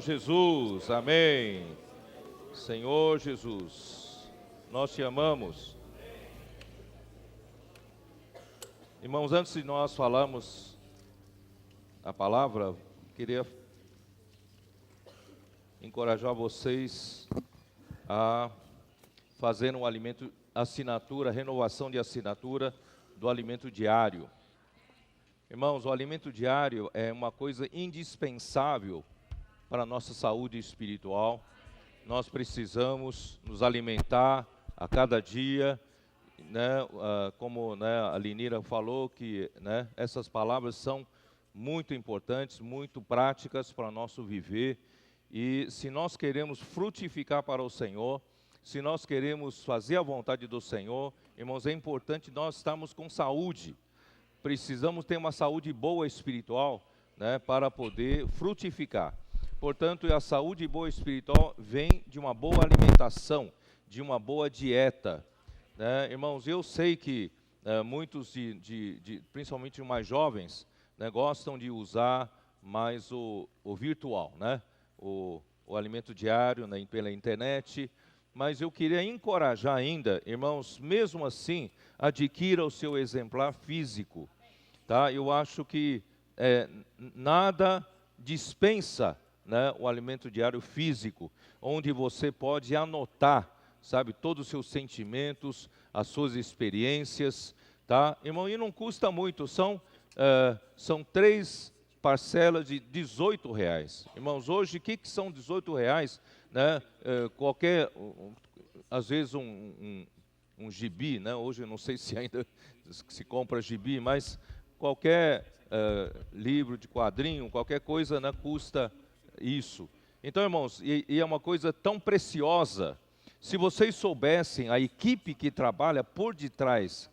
Jesus, amém. Senhor Jesus, nós te amamos. Irmãos, antes de nós falarmos a palavra, queria encorajar vocês a fazer um alimento, assinatura, renovação de assinatura do alimento diário. Irmãos, o alimento diário é uma coisa indispensável para a nossa saúde espiritual. Nós precisamos nos alimentar a cada dia, né? Como a Linira falou, que essas palavras são muito importantes, muito práticas para o nosso viver. E se nós queremos frutificar para o Senhor, se nós queremos fazer a vontade do Senhor, irmãos, é importante nós estarmos com saúde. Precisamos ter uma saúde boa espiritual, para poder frutificar. Portanto, a saúde boa espiritual vem de uma boa alimentação, de uma boa dieta. Irmãos, eu sei que muitos, principalmente os mais jovens, gostam de usar mais o virtual, o alimento diário pela internet. Mas eu queria encorajar ainda, irmãos, mesmo assim, adquira o seu exemplar físico. Tá? Eu acho que nada dispensa o alimento diário físico, onde você pode anotar, sabe, todos os seus sentimentos, as suas experiências, tá? Irmão, e não custa muito, são 3 parcelas de R$18. Irmãos, hoje, o que são R$18? Às vezes um gibi, hoje eu não sei se ainda se compra gibi, mas qualquer livro de quadrinho, qualquer coisa, custa isso. Então, irmãos, e é uma coisa tão preciosa. Se vocês soubessem a equipe que trabalha por detrás,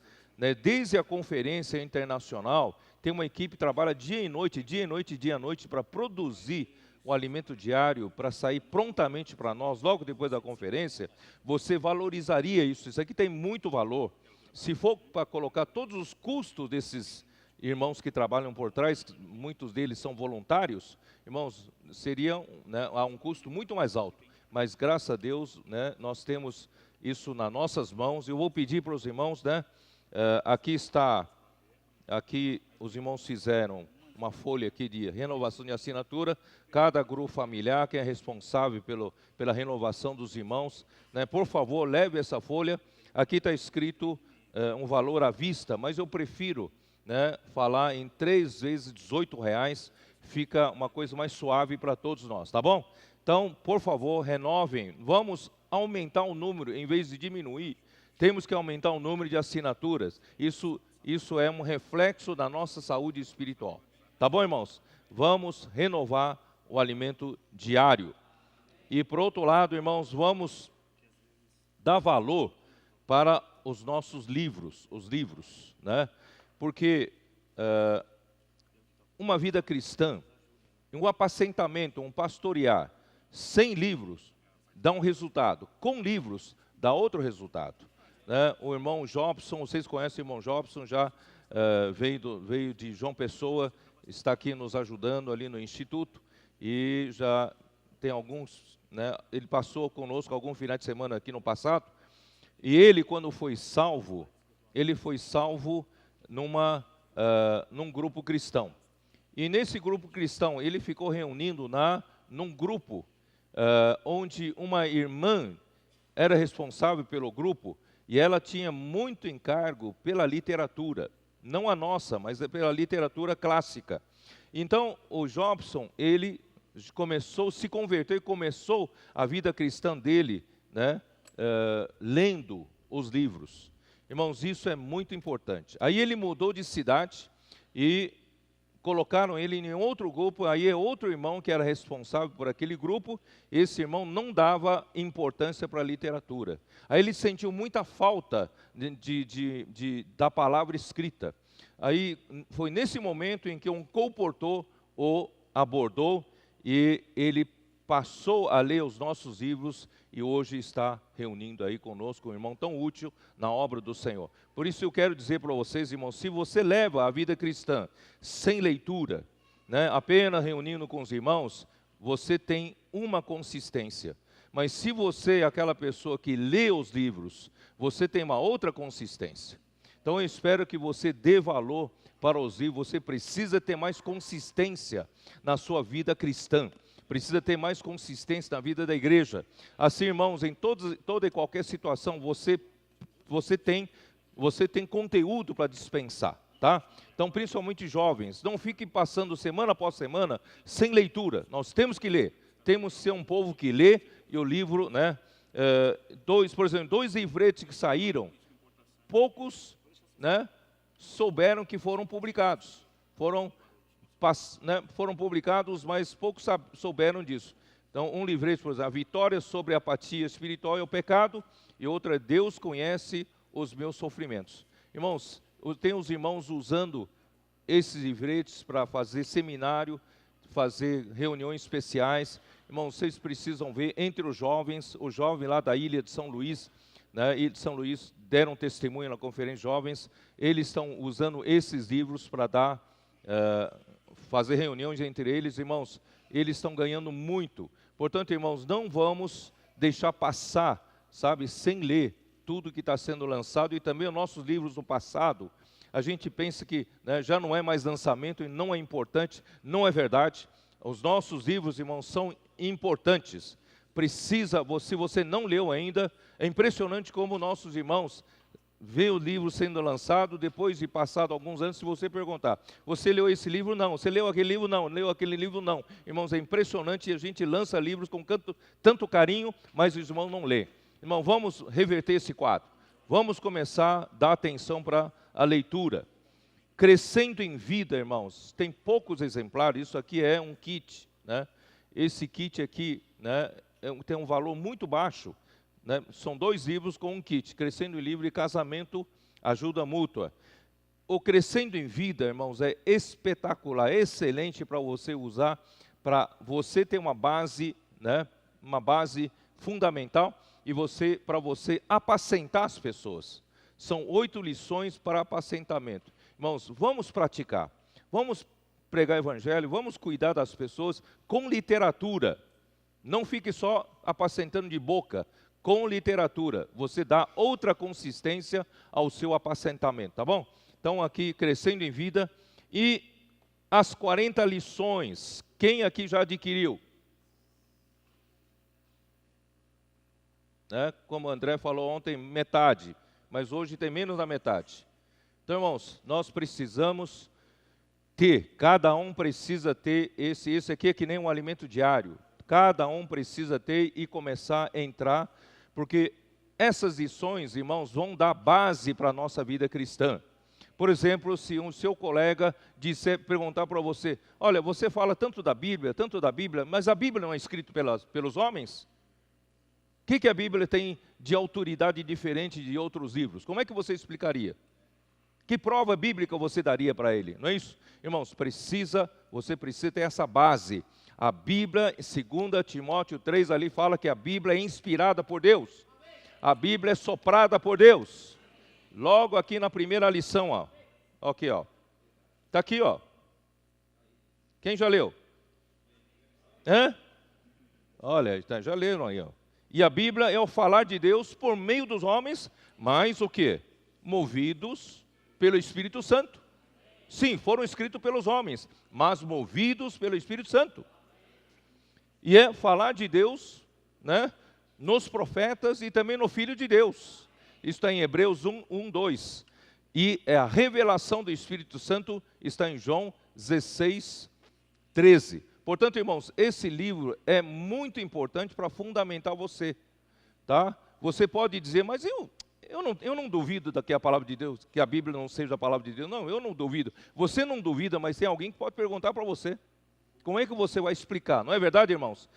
desde a conferência internacional, tem uma equipe que trabalha dia e noite, dia e noite, dia e noite, para produzir o alimento diário, para sair prontamente para nós, logo depois da conferência, você valorizaria isso. Isso aqui tem muito valor. Se for para colocar todos os custos desses irmãos que trabalham por trás, muitos deles são voluntários, irmãos, seria a um custo muito mais alto. Mas graças a Deus, nós temos isso nas nossas mãos. Eu vou pedir para os irmãos, aqui os irmãos fizeram uma folha aqui de renovação de assinatura, cada grupo familiar que é responsável pela renovação dos irmãos, por favor, leve essa folha. Aqui está escrito um valor à vista, mas eu prefiro falar em 3 vezes R$18, fica uma coisa mais suave para todos nós, tá bom? Então, por favor, renovem, vamos aumentar o número, em vez de diminuir, temos que aumentar o número de assinaturas. Isso é um reflexo da nossa saúde espiritual. Tá bom, irmãos? Vamos renovar o alimento diário. E, por outro lado, irmãos, vamos dar valor para os nossos livros, Porque uma vida cristã, um apacentamento, um pastorear, sem livros, dá um resultado. Com livros, dá outro resultado. O irmão Jobson, vocês conhecem o irmão Jobson, já veio de João Pessoa, está aqui nos ajudando ali no Instituto, e já tem alguns, ele passou conosco algum final de semana aqui no passado, e ele, quando foi salvo num grupo cristão. E nesse grupo cristão, ele ficou reunindo num grupo onde uma irmã era responsável pelo grupo, e ela tinha muito encargo pela literatura, não a nossa, mas pela literatura clássica. Então, o Jobson, ele se converteu e começou a vida cristã dele, lendo os livros. Irmãos, isso é muito importante. Aí ele mudou de cidade e colocaram ele em outro grupo, aí é outro irmão que era responsável por aquele grupo. Esse irmão não dava importância para a literatura. Aí ele sentiu muita falta da palavra escrita. Aí foi nesse momento em que um colportor o abordou e ele passou a ler os nossos livros e hoje está reunindo aí conosco um irmão tão útil na obra do Senhor. Por isso eu quero dizer para vocês, irmãos, se você leva a vida cristã sem leitura, apenas reunindo com os irmãos, você tem uma consistência. Mas se você é aquela pessoa que lê os livros, você tem uma outra consistência. Então eu espero que você dê valor para os livros. Você precisa ter mais consistência na sua vida cristã. Precisa ter mais consistência na vida da igreja. Assim, irmãos, em toda e qualquer situação, você tem conteúdo para dispensar, tá? Então, principalmente jovens, não fiquem passando semana após semana sem leitura. Nós temos que ler. Temos que ser um povo que lê, e o livro, né? Por exemplo, 2 livretes que saíram, poucos, né, souberam que foram publicados. Foram publicados, mas poucos souberam disso. Então, um livrete, por exemplo, A Vitória sobre a Apatia Espiritual e o Pecado, e outra, Deus Conhece os Meus Sofrimentos. Irmãos, tem os irmãos usando esses livretes para fazer seminário, fazer reuniões especiais. Irmãos, vocês precisam ver entre os jovens lá da ilha de São Luís, né, Ilha de São Luís, deram testemunho na conferência de jovens. Eles estão usando esses livros para fazer reuniões entre eles. Irmãos, eles estão ganhando muito. Portanto, irmãos, não vamos deixar passar, sabe, sem ler tudo que está sendo lançado. E também os nossos livros no passado, a gente pensa que, né, já não é mais lançamento e não é importante. Não é verdade. Os nossos livros, irmãos, são importantes. Se você não leu ainda, é impressionante como nossos irmãos vê o livro sendo lançado, depois de passado alguns anos, se você perguntar, você leu esse livro? Não. Você leu aquele livro? Não. Leu aquele livro? Não. Irmãos, é impressionante, a gente lança livros com tanto carinho, mas os irmãos não lêem. Irmão, vamos reverter esse quadro. Vamos começar a dar atenção para a leitura. Crescendo em Vida, irmãos, tem poucos exemplares, isso aqui é um kit, né? Esse kit aqui, né, tem um valor muito baixo, né? São 2 livros com um kit, Crescendo em Livro e Casamento, Ajuda Mútua. O Crescendo em Vida, irmãos, é espetacular, é excelente para você usar, para você ter uma base, né, uma base fundamental, e para você apacentar as pessoas. São 8 lições para apacentamento. Irmãos, vamos praticar, vamos pregar o evangelho, vamos cuidar das pessoas com literatura. Não fique só apacentando de boca, com literatura. Você dá outra consistência ao seu apacentamento, tá bom? Então aqui, Crescendo em Vida, e as 40 lições, quem aqui já adquiriu? Né? Como o André falou ontem, metade, mas hoje tem menos da metade. Então, irmãos, nós precisamos ter, cada um precisa ter esse aqui é que nem um alimento diário. Cada um precisa ter e começar a entrar, porque essas lições, irmãos, vão dar base para a nossa vida cristã. Por exemplo, se um seu colega perguntar para você, olha, você fala tanto da Bíblia, mas a Bíblia não é escrita pelos homens? O que a Bíblia tem de autoridade diferente de outros livros? Como é que você explicaria? Que prova bíblica você daria para ele? Não é isso? Irmãos, você precisa ter essa base. A Bíblia, 2 Timóteo 3, ali fala que a Bíblia é inspirada por Deus. A Bíblia é soprada por Deus. Logo aqui na primeira lição, ó. Aqui, ó. Está aqui, ó. Quem já leu? Hã? Olha, já leram aí, ó. E a Bíblia é o falar de Deus por meio dos homens, mas o quê? Movidos pelo Espírito Santo. Sim, foram escritos pelos homens, mas movidos pelo Espírito Santo. E é falar de Deus, né, nos profetas e também no Filho de Deus. Isso está em Hebreus 1, 2. E a revelação do Espírito Santo está em João 16, 13. Portanto, irmãos, esse livro é muito importante para fundamentar você, tá? Você pode dizer, mas eu não duvido que a palavra de Deus, que a Bíblia não seja a palavra de Deus. Não, eu não duvido. Você não duvida, mas tem alguém que pode perguntar para você. Como é que você vai explicar? Não é verdade, irmãos?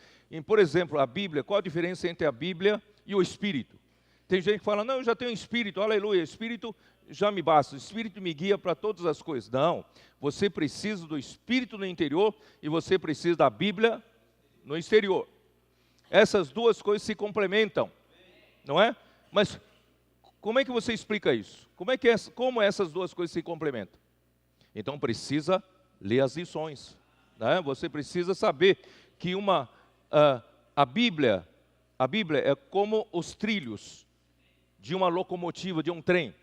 Por exemplo, a Bíblia, qual a diferença entre a Bíblia e o Espírito? Tem gente que fala, não, eu já tenho um Espírito, aleluia, Espírito já me basta, o Espírito me guia para todas as coisas. Não, você precisa do Espírito no interior e você precisa da Bíblia no exterior. Essas duas coisas se complementam, não é? Mas como é que você explica isso? Como essas duas coisas se complementam? Então precisa ler as lições, né? Você precisa saber que a Bíblia é como os trilhos de uma locomotiva, de um trem.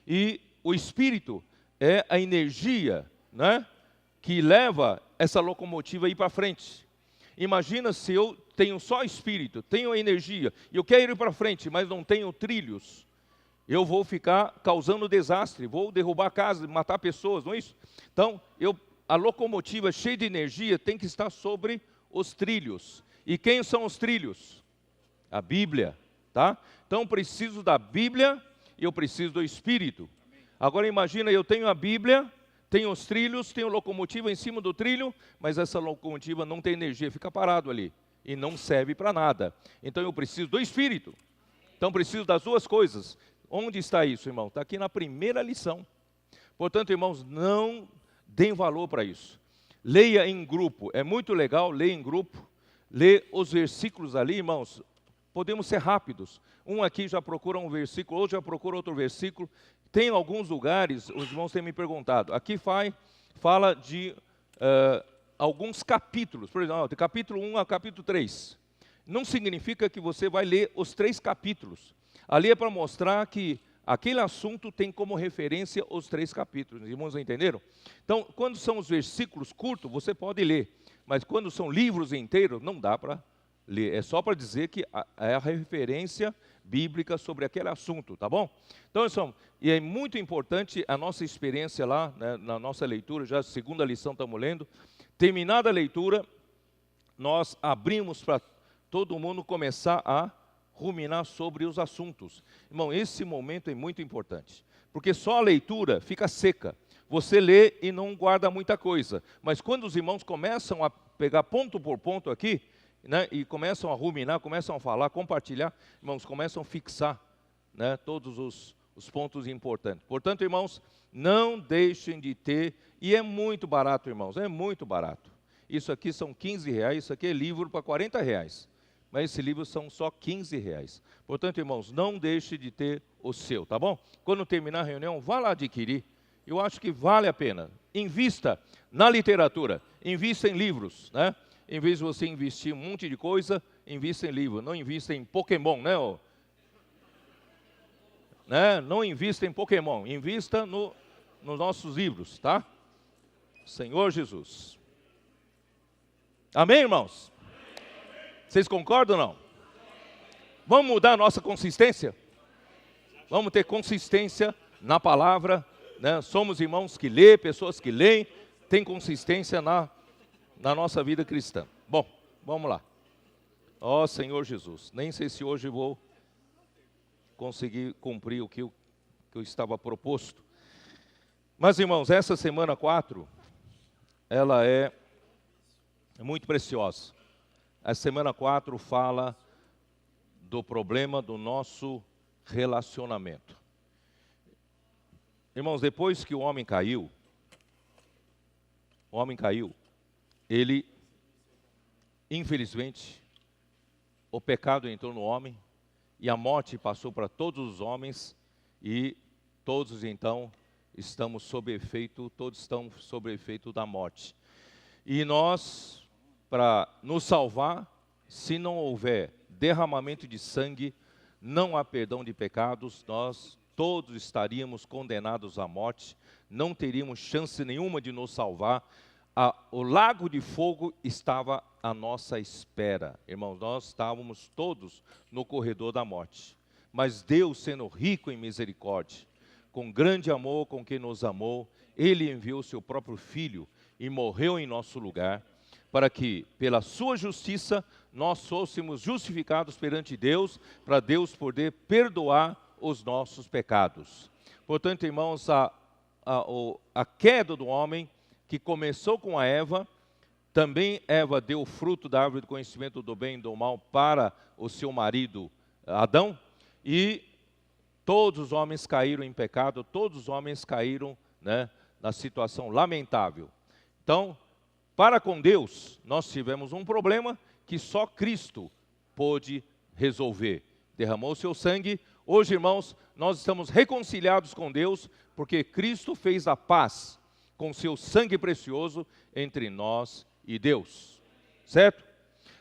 E o Espírito é a energia, né, que leva essa locomotiva a ir para frente. Imagina se eu tenho só Espírito, tenho energia, e eu quero ir para frente, mas não tenho trilhos. Eu vou ficar causando desastre, vou derrubar casas, matar pessoas, não é isso? Então, a locomotiva cheia de energia tem que estar sobre os trilhos. E quem são os trilhos? A Bíblia, tá? Então, preciso da Bíblia e eu preciso do Espírito. Agora imagina, eu tenho a Bíblia, tenho os trilhos, tenho locomotiva em cima do trilho, mas essa locomotiva não tem energia, fica parado ali e não serve para nada. Então eu preciso do Espírito. Então preciso das duas coisas. Onde está isso, irmão? Está aqui na primeira lição. Portanto, irmãos, não deem valor para isso. Leia em grupo, é muito legal ler em grupo, ler os versículos ali, irmãos. Podemos ser rápidos. Um aqui já procura um versículo, outro já procura outro versículo. Tem alguns lugares, os irmãos têm me perguntado, aqui fala de alguns capítulos, por exemplo, de capítulo 1 a capítulo 3. Não significa que você vai ler os 3 capítulos. Ali é para mostrar que aquele assunto tem como referência os 3 capítulos. Os irmãos entenderam? Então, quando são os versículos curtos, você pode ler. Mas quando são livros inteiros, não dá para ler. É só para dizer que é a referência bíblica sobre aquele assunto, tá bom? Então, e é muito importante a nossa experiência lá, né, na nossa leitura, já a segunda lição estamos lendo. Terminada a leitura, nós abrimos para todo mundo começar a ruminar sobre os assuntos. Irmão, esse momento é muito importante, porque só a leitura fica seca. Você lê e não guarda muita coisa, mas quando os irmãos começam a pegar ponto por ponto aqui, né, e começam a ruminar, começam a falar, compartilhar, irmãos, começam a fixar, né, todos os pontos importantes. Portanto, irmãos, não deixem de ter, e é muito barato, irmãos, é muito barato. Isso aqui são R$15, isso aqui é livro para R$40. Mas esse livro são só R$15. Portanto, irmãos, não deixe de ter o seu, tá bom? Quando terminar a reunião, vá lá adquirir. Eu acho que vale a pena. Invista na literatura, invista em livros, né? Em vez de você investir um monte de coisa, invista em livro. Não invista em Pokémon, né? Não invista em Pokémon, invista nos nossos livros, tá? Senhor Jesus. Amém, irmãos? Vocês concordam ou não? Vamos mudar a nossa consistência? Vamos ter consistência na palavra, né? Somos irmãos que lêem, pessoas que leem, tem consistência na nossa vida cristã. Bom, vamos lá. Ó Senhor Jesus, nem sei se hoje vou conseguir cumprir o que eu estava proposto. Mas, irmãos, essa semana 4, ela é muito preciosa. A semana 4 fala do problema do nosso relacionamento. Irmãos, depois que o homem caiu, ele, infelizmente, o pecado entrou no homem e a morte passou para todos os homens e todos então estamos sob efeito, todos estão sob efeito da morte. E nós, para nos salvar, se não houver derramamento de sangue, não há perdão de pecados, nós todos estaríamos condenados à morte, não teríamos chance nenhuma de nos salvar. O lago de fogo estava à nossa espera. Irmãos, nós estávamos todos no corredor da morte. Mas Deus, sendo rico em misericórdia, com grande amor com que nos amou, Ele enviou seu próprio Filho e morreu em nosso lugar, para que, pela sua justiça, nós fôssemos justificados perante Deus, para Deus poder perdoar os nossos pecados. Portanto, irmãos, a queda do homem, que começou com a Eva, também Eva deu o fruto da árvore do conhecimento do bem e do mal para o seu marido Adão, e todos os homens caíram em pecado, todos os homens caíram, né, na situação lamentável. Então, para com Deus, nós tivemos um problema que só Cristo pôde resolver. Derramou o seu sangue. Hoje, irmãos, nós estamos reconciliados com Deus, porque Cristo fez a paz com seu sangue precioso entre nós e Deus. Certo?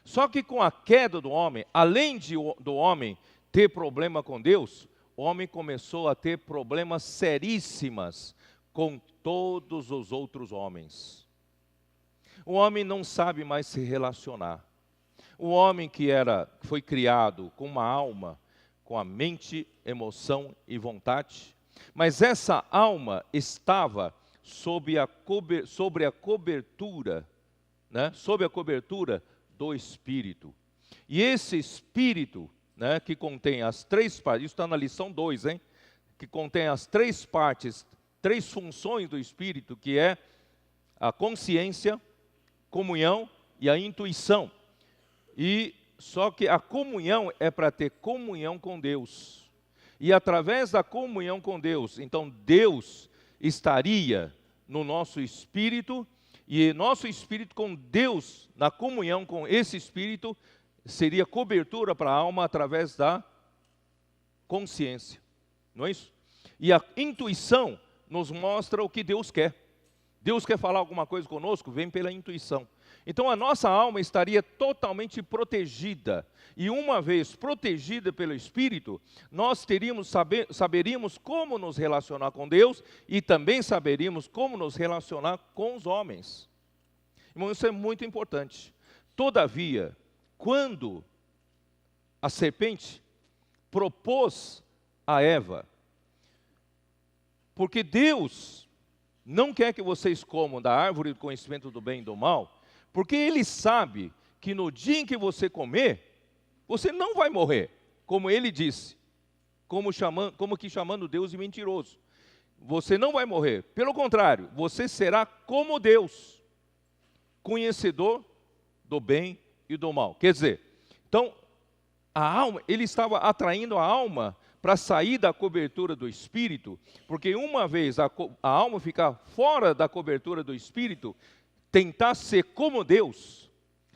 Só que com a queda do homem, além do homem ter problema com Deus, o homem começou a ter problemas seríssimos com todos os outros homens. O homem não sabe mais se relacionar. O homem que foi criado com uma alma, com a mente, emoção e vontade, mas essa alma estava sob a cobertura, né, sob a cobertura do Espírito. E esse Espírito, né, que contém as três partes, isso está na lição 2, hein? Que contém as três partes, três funções do Espírito, que é a consciência, comunhão e a intuição. E só que a comunhão é para ter comunhão com Deus. E através da comunhão com Deus, então Deus estaria no nosso espírito, e nosso espírito com Deus, na comunhão com esse espírito, seria cobertura para a alma através da consciência. Não é isso? E a intuição nos mostra o que Deus quer. Deus quer falar alguma coisa conosco, vem pela intuição. Então a nossa alma estaria totalmente protegida. E uma vez protegida pelo Espírito, nós saberíamos como nos relacionar com Deus e também saberíamos como nos relacionar com os homens. Irmão, isso é muito importante. Todavia, quando a serpente propôs a Eva, porque Deus não quer que vocês comam da árvore do conhecimento do bem e do mal, porque Ele sabe que no dia em que você comer, você não vai morrer, como Ele disse, como que chamando Deus de mentiroso. Você não vai morrer, pelo contrário, você será como Deus, conhecedor do bem e do mal. Quer dizer, então, a alma, Ele estava atraindo a alma para sair da cobertura do Espírito, porque uma vez a alma ficar fora da cobertura do Espírito, tentar ser como Deus,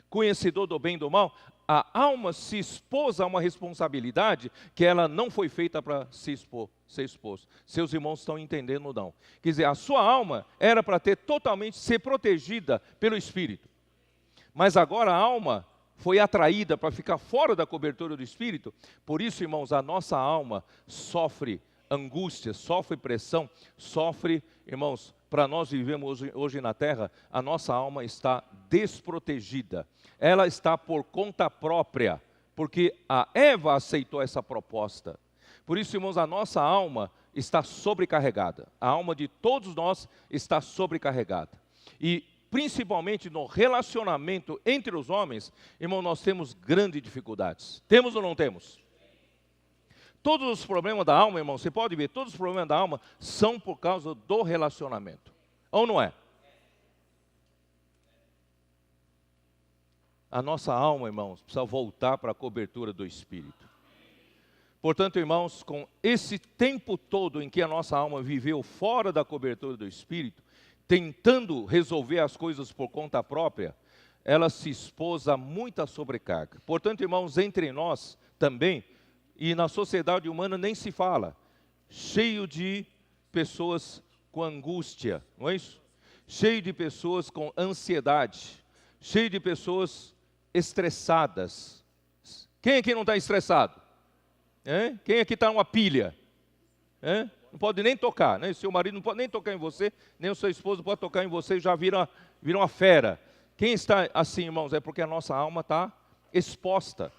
conhecedor do bem e do mal, a alma se expôs a uma responsabilidade que ela não foi feita para ser exposta. Seus irmãos estão entendendo ou não? Quer dizer, a sua alma era para ser protegida pelo Espírito. Mas agora a alma foi atraída para ficar fora da cobertura do Espírito. Por isso, irmãos, a nossa alma sofre angústia, sofre pressão, sofre, irmãos, para nós vivemos hoje na terra, a nossa alma está desprotegida. Ela está por conta própria, porque a Eva aceitou essa proposta. Por isso, irmãos, a nossa alma está sobrecarregada. A alma de todos nós está sobrecarregada. E principalmente no relacionamento entre os homens, irmão, nós temos grandes dificuldades. Temos ou não temos? Todos os problemas da alma, irmão, você pode ver, todos os problemas da alma são por causa do relacionamento. Ou não é? A nossa alma, irmãos, precisa voltar para a cobertura do Espírito. Portanto, irmãos, com esse tempo todo em que a nossa alma viveu fora da cobertura do Espírito, tentando resolver as coisas por conta própria, ela se expôs a muita sobrecarga. Portanto, irmãos, entre nós também, e na sociedade humana nem se fala, cheio de pessoas com angústia, não é isso? Cheio de pessoas com ansiedade, cheio de pessoas estressadas. Quem aqui não está estressado? Quem aqui está numa pilha? Não pode nem tocar, né? Seu marido não pode nem tocar em você, nem o seu esposo pode tocar em você, já vira uma fera. Quem está assim, irmãos, é porque a nossa alma está exposta,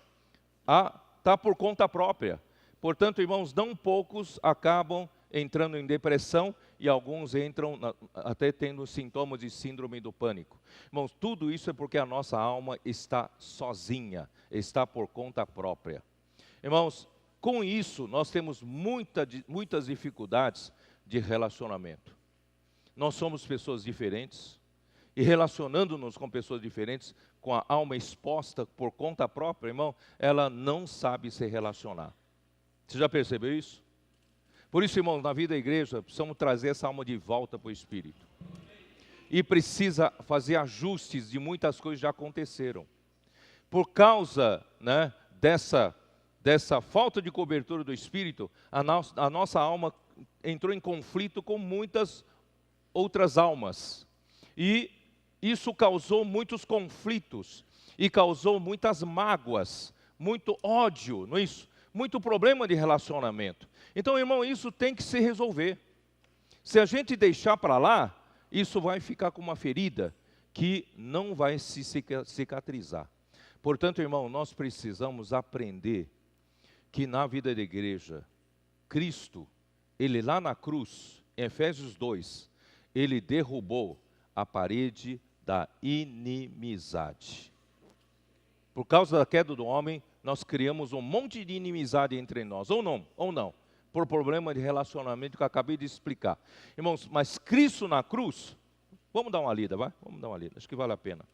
está por conta própria. Portanto, irmãos, não poucos acabam entrando em depressão e alguns entram até tendo sintomas de síndrome do pânico. Irmãos, tudo isso é porque a nossa alma está sozinha, está por conta própria. Irmãos, com isso nós temos muitas dificuldades de relacionamento. Nós somos pessoas diferentes e relacionando-nos com pessoas diferentes, com a alma exposta por conta própria, irmão, ela não sabe se relacionar. Você já percebeu isso? Por isso, irmãos, na vida da igreja, precisamos trazer essa alma de volta para o Espírito. E precisa fazer ajustes de muitas coisas que já aconteceram. Por causa, né, dessa falta de cobertura do Espírito, a nossa alma entrou em conflito com muitas outras almas. E isso causou muitos conflitos. e causou muitas mágoas, muito ódio, não é isso? Muito problema de relacionamento. Então, irmão, isso tem que se resolver. Se a gente deixar para lá, isso vai ficar com uma ferida que não vai se cicatrizar. Portanto, irmão, nós precisamos aprender que na vida da igreja, Cristo, Ele lá na cruz, em Efésios 2, Ele derrubou a parede da inimizade. Por causa da queda do homem, nós criamos um monte de inimizade entre nós, ou não, por problema de relacionamento que eu acabei de explicar. Irmãos, mas Cristo na cruz, vamos dar uma lida, vai? Vamos dar uma lida, acho que vale a pena.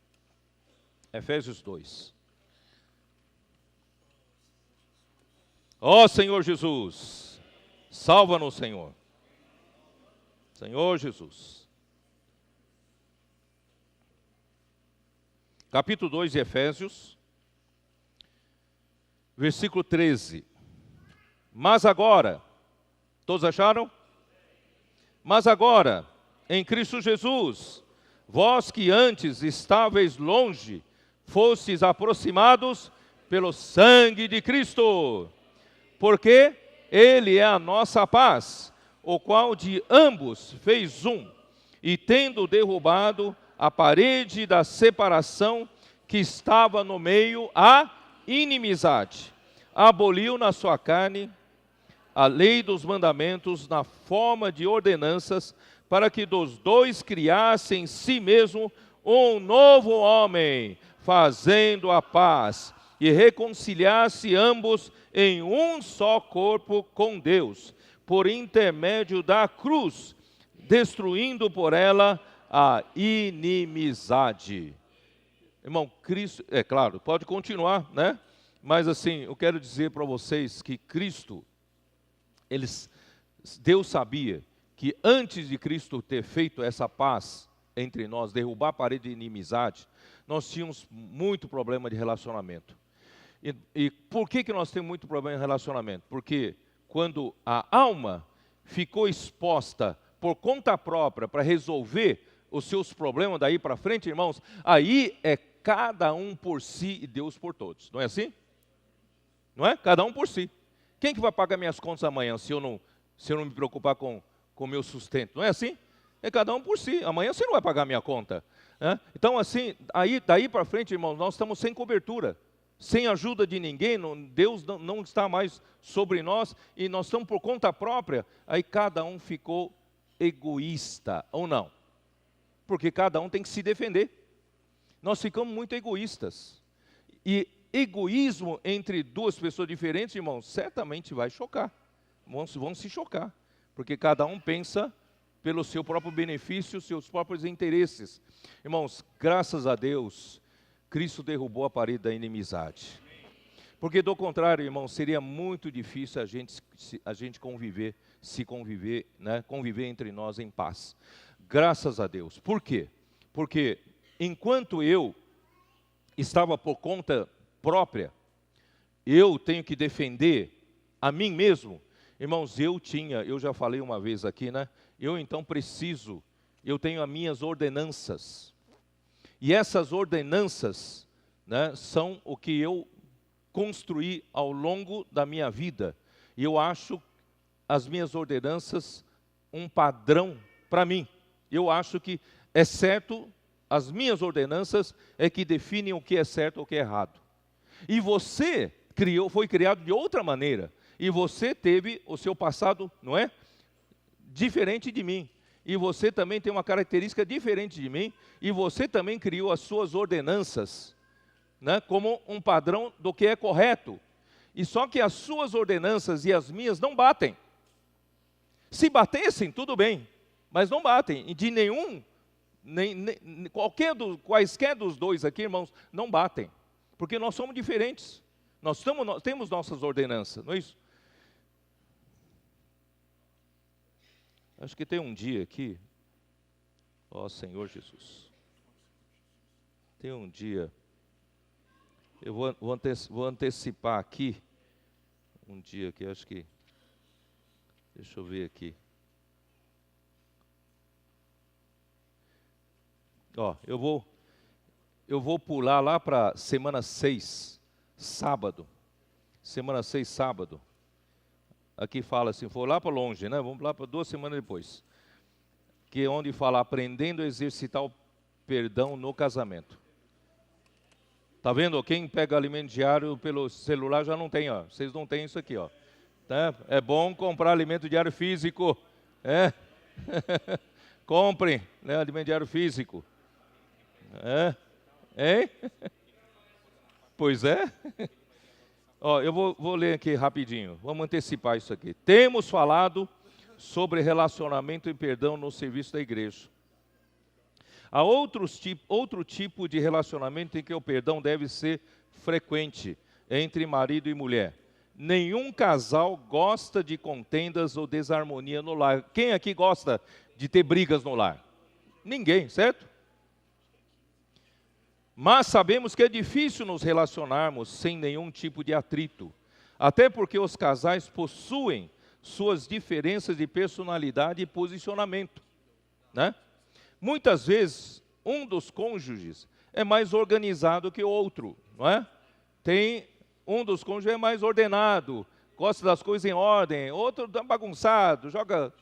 Efésios 2. Ó Senhor Jesus, salva-nos, Senhor. Senhor Jesus. Capítulo 2 de Efésios, versículo 13. Mas agora, todos acharam? Mas agora, em Cristo Jesus, vós que antes estáveis longe, fostes aproximados pelo sangue de Cristo, porque Ele é a nossa paz, o qual de ambos fez um, e tendo derrubado a parede da separação que estava no meio, a inimizade, aboliu na sua carne a lei dos mandamentos na forma de ordenanças, para que dos dois criasse em si mesmo um novo homem, fazendo a paz, e reconciliasse ambos em um só corpo com Deus, por intermédio da cruz, destruindo por ela a inimizade. Irmão, Cristo, é claro, pode continuar, né? Mas assim, eu quero dizer para vocês que Cristo, Deus sabia que antes de Cristo ter feito essa paz entre nós, derrubar a parede de inimizade, nós tínhamos muito problema de relacionamento. E por que nós temos muito problema de relacionamento? Porque quando a alma ficou exposta por conta própria para resolver os seus problemas daí para frente, irmãos, aí é cada um por si e Deus por todos. Não é assim? Não é? Cada um por si. Quem que vai pagar minhas contas amanhã se eu não me preocupar com o meu sustento? Não é assim? É cada um por si. Amanhã você não vai pagar minha conta, né? Então assim, daí para frente, irmãos, nós estamos sem cobertura, sem ajuda de ninguém, Deus não está mais sobre nós, e nós estamos por conta própria, aí cada um ficou egoísta, ou não? Porque cada um tem que se defender. Nós ficamos muito egoístas. E egoísmo entre duas pessoas diferentes, irmãos, certamente vai chocar. Vão se chocar. Porque cada um pensa pelo seu próprio benefício, seus próprios interesses. Irmãos, graças a Deus, Cristo derrubou a parede da inimizade. Porque do contrário, irmãos, seria muito difícil a gente conviver entre nós em paz. Graças a Deus. Por quê? Porque enquanto eu estava por conta própria, eu tenho que defender a mim mesmo. Irmãos, eu já falei uma vez aqui, né? Eu tenho as minhas ordenanças. E essas ordenanças, né, são o que eu construí ao longo da minha vida. E eu acho as minhas ordenanças um padrão para mim. Eu acho que é certo, as minhas ordenanças é que definem o que é certo ou o que é errado. E você foi criado de outra maneira. E você teve o seu passado, não é? Diferente de mim. E você também tem uma característica diferente de mim. E você também criou as suas ordenanças, né, como um padrão do que é correto. E só que as suas ordenanças e as minhas não batem. Se batessem, tudo bem. Mas não batem. E de nenhum, quaisquer dos dois aqui, irmãos, não batem. Porque nós somos diferentes. Nós temos nossas ordenanças, não é isso? Acho que tem um dia aqui, ó Senhor Jesus, tem um dia, eu vou antecipar aqui, um dia que acho que, deixa eu ver aqui. Ó, eu eu vou pular lá para semana 6, sábado. Semana 6, sábado. Aqui fala assim, foi lá para longe, né? Vamos lá para 2 semanas depois. Que é onde fala, aprendendo a exercitar o perdão no casamento. Tá vendo? Quem pega alimento diário pelo celular já não tem, ó. Vocês não têm isso aqui, ó. Tá? É bom comprar alimento diário físico. É. Comprem, né, alimento diário físico. É. Hein? Pois é. Ó, eu vou ler aqui rapidinho. Vamos antecipar isso aqui. Temos falado sobre relacionamento e perdão no serviço da igreja. Há outro tipo de relacionamento em que o perdão deve ser frequente entre marido e mulher. Nenhum casal gosta de contendas ou desarmonia no lar. Quem aqui gosta de ter brigas no lar? Ninguém, certo? Mas sabemos que é difícil nos relacionarmos sem nenhum tipo de atrito. Até porque os casais possuem suas diferenças de personalidade e posicionamento, né? Muitas vezes, um dos cônjuges é mais organizado que o outro, não é? Um dos cônjuges é mais ordenado, gosta das coisas em ordem, outro é bagunçado, joga,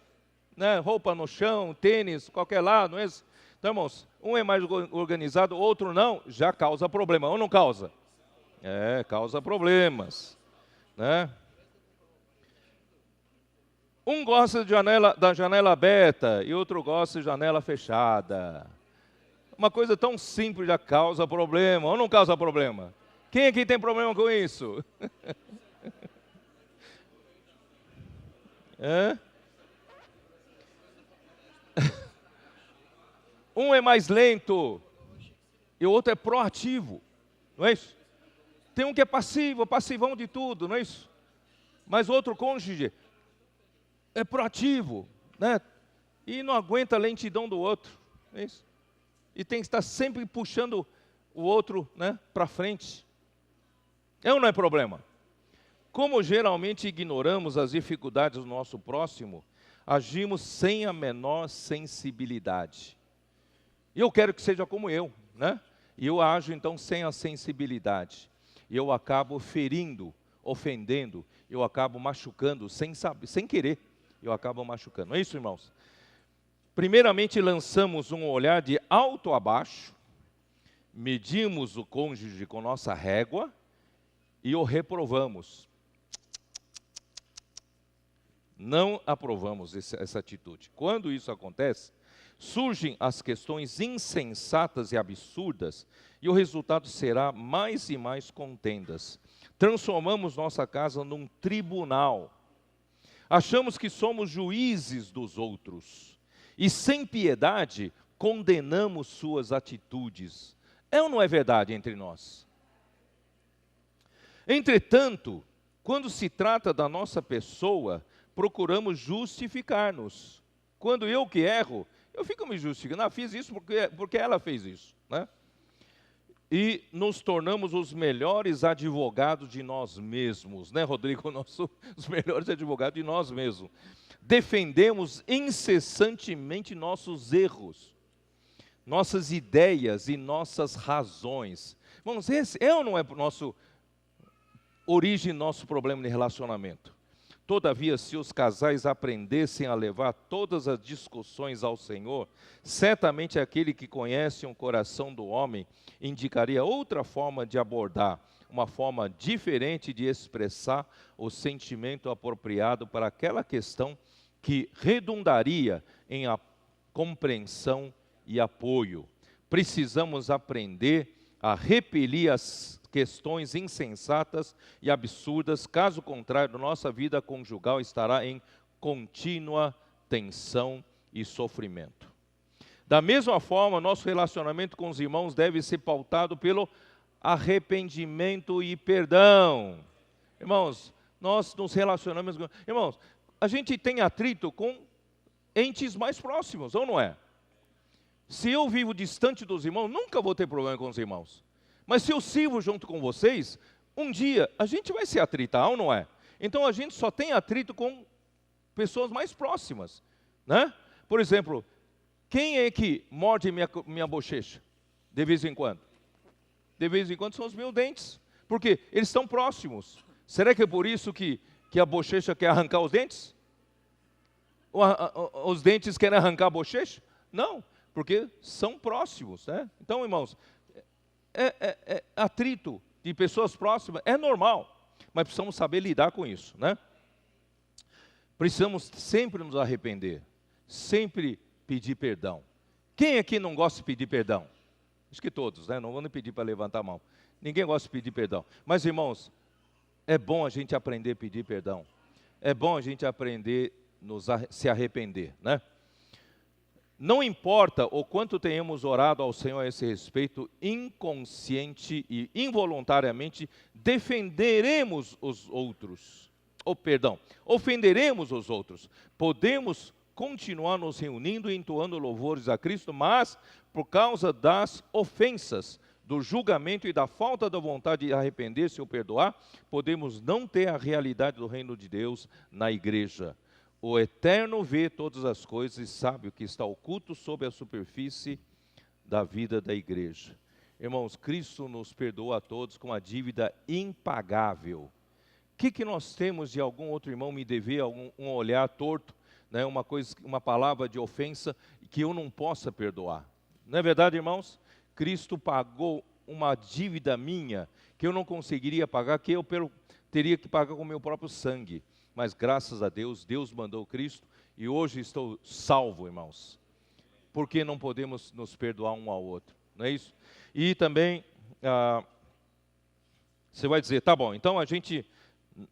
né, roupa no chão, tênis, qualquer lado, não é? Então, irmãos, um é mais organizado, outro não, já causa problema, ou não causa? É, causa problemas, né? Um gosta da janela aberta e outro gosta de janela fechada. Uma coisa tão simples já causa problema, ou não causa problema? Quem aqui tem problema com isso? É? Um é mais lento e o outro é proativo, não é isso? Tem um que é passivo, passivão de tudo, não é isso? Mas o outro cônjuge é proativo, né? E não aguenta a lentidão do outro, é isso? E tem que estar sempre puxando o outro, né, para frente. É ou não é problema? Como geralmente ignoramos as dificuldades do nosso próximo, agimos sem a menor sensibilidade. E eu quero que seja como eu, né? E eu ajo então sem a sensibilidade. E eu acabo ferindo, ofendendo, eu acabo machucando sem saber, sem querer. Eu acabo machucando. Não é isso, irmãos? Primeiramente lançamos um olhar de alto a baixo, medimos o cônjuge com nossa régua e o reprovamos. Não aprovamos essa atitude. Quando isso acontece, surgem as questões insensatas e absurdas e o resultado será mais e mais contendas. Transformamos nossa casa num tribunal. Achamos que somos juízes dos outros e, sem piedade, condenamos suas atitudes. É ou não é verdade entre nós? Entretanto, quando se trata da nossa pessoa, procuramos justificar-nos. Quando eu que erro, eu fico me justificando. Ah, fiz isso porque ela fez isso, né? E nos tornamos os melhores advogados de nós mesmos, né, Rodrigo? Os melhores advogados de nós mesmos. Defendemos incessantemente nossos erros, nossas ideias e nossas razões. Irmãos, esse é ou não é origem do nosso problema de relacionamento? Todavia, se os casais aprendessem a levar todas as discussões ao Senhor, certamente aquele que conhece o coração do homem indicaria outra forma de abordar, uma forma diferente de expressar o sentimento apropriado para aquela questão que redundaria em compreensão e apoio. Precisamos aprender a repelir as questões insensatas e absurdas, caso contrário, nossa vida conjugal estará em contínua tensão e sofrimento. Da mesma forma, nosso relacionamento com os irmãos deve ser pautado pelo arrependimento e perdão. Irmãos, nós nos relacionamos com... Irmãos, a gente tem atrito com entes mais próximos, ou não é? Se eu vivo distante dos irmãos, nunca vou ter problema com os irmãos. Mas se eu sirvo junto com vocês, um dia a gente vai se atritar, ou não é? Então a gente só tem atrito com pessoas mais próximas, né? Por exemplo, quem é que morde minha bochecha de vez em quando? de vez em quando são os meus dentes. Porque eles estão próximos. Será que é por isso que a bochecha quer arrancar os dentes? Os dentes querem arrancar a bochecha? Não, porque são próximos, né? Então, irmãos, atrito de pessoas próximas é normal, mas precisamos saber lidar com isso, né? Precisamos sempre nos arrepender, sempre pedir perdão. Quem aqui não gosta de pedir perdão? Acho que todos, né? Não vou nem pedir para levantar a mão. Ninguém gosta de pedir perdão. Mas, irmãos, é bom a gente aprender a pedir perdão. É bom a gente aprender a se arrepender, né? Não importa o quanto tenhamos orado ao Senhor a esse respeito, inconsciente e involuntariamente defenderemos os outros. Ofenderemos os outros. Podemos continuar nos reunindo e entoando louvores a Cristo, mas por causa das ofensas, do julgamento e da falta da vontade de arrepender-se ou perdoar, podemos não ter a realidade do reino de Deus na igreja. O Eterno vê todas as coisas e sabe o que está oculto sob a superfície da vida da igreja. Irmãos, Cristo nos perdoa a todos com uma dívida impagável. O que nós temos de algum outro irmão me dever um olhar torto, né, uma palavra de ofensa que eu não possa perdoar? Não é verdade, irmãos? Cristo pagou uma dívida minha que eu não conseguiria pagar, que eu teria que pagar com o meu próprio sangue. Mas graças a Deus, Deus mandou Cristo e hoje estou salvo, irmãos. Porque não podemos nos perdoar um ao outro, não é isso? E também, você vai dizer, tá bom, então a gente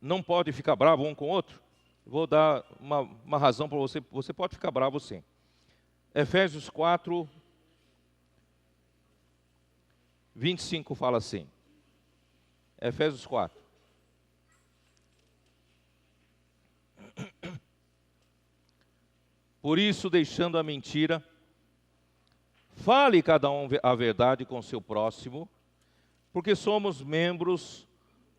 não pode ficar bravo um com o outro? Vou dar uma razão para você, você pode ficar bravo sim. Efésios 4, 25 fala assim. Efésios 4. Por isso, deixando a mentira, fale cada um a verdade com seu próximo, porque somos membros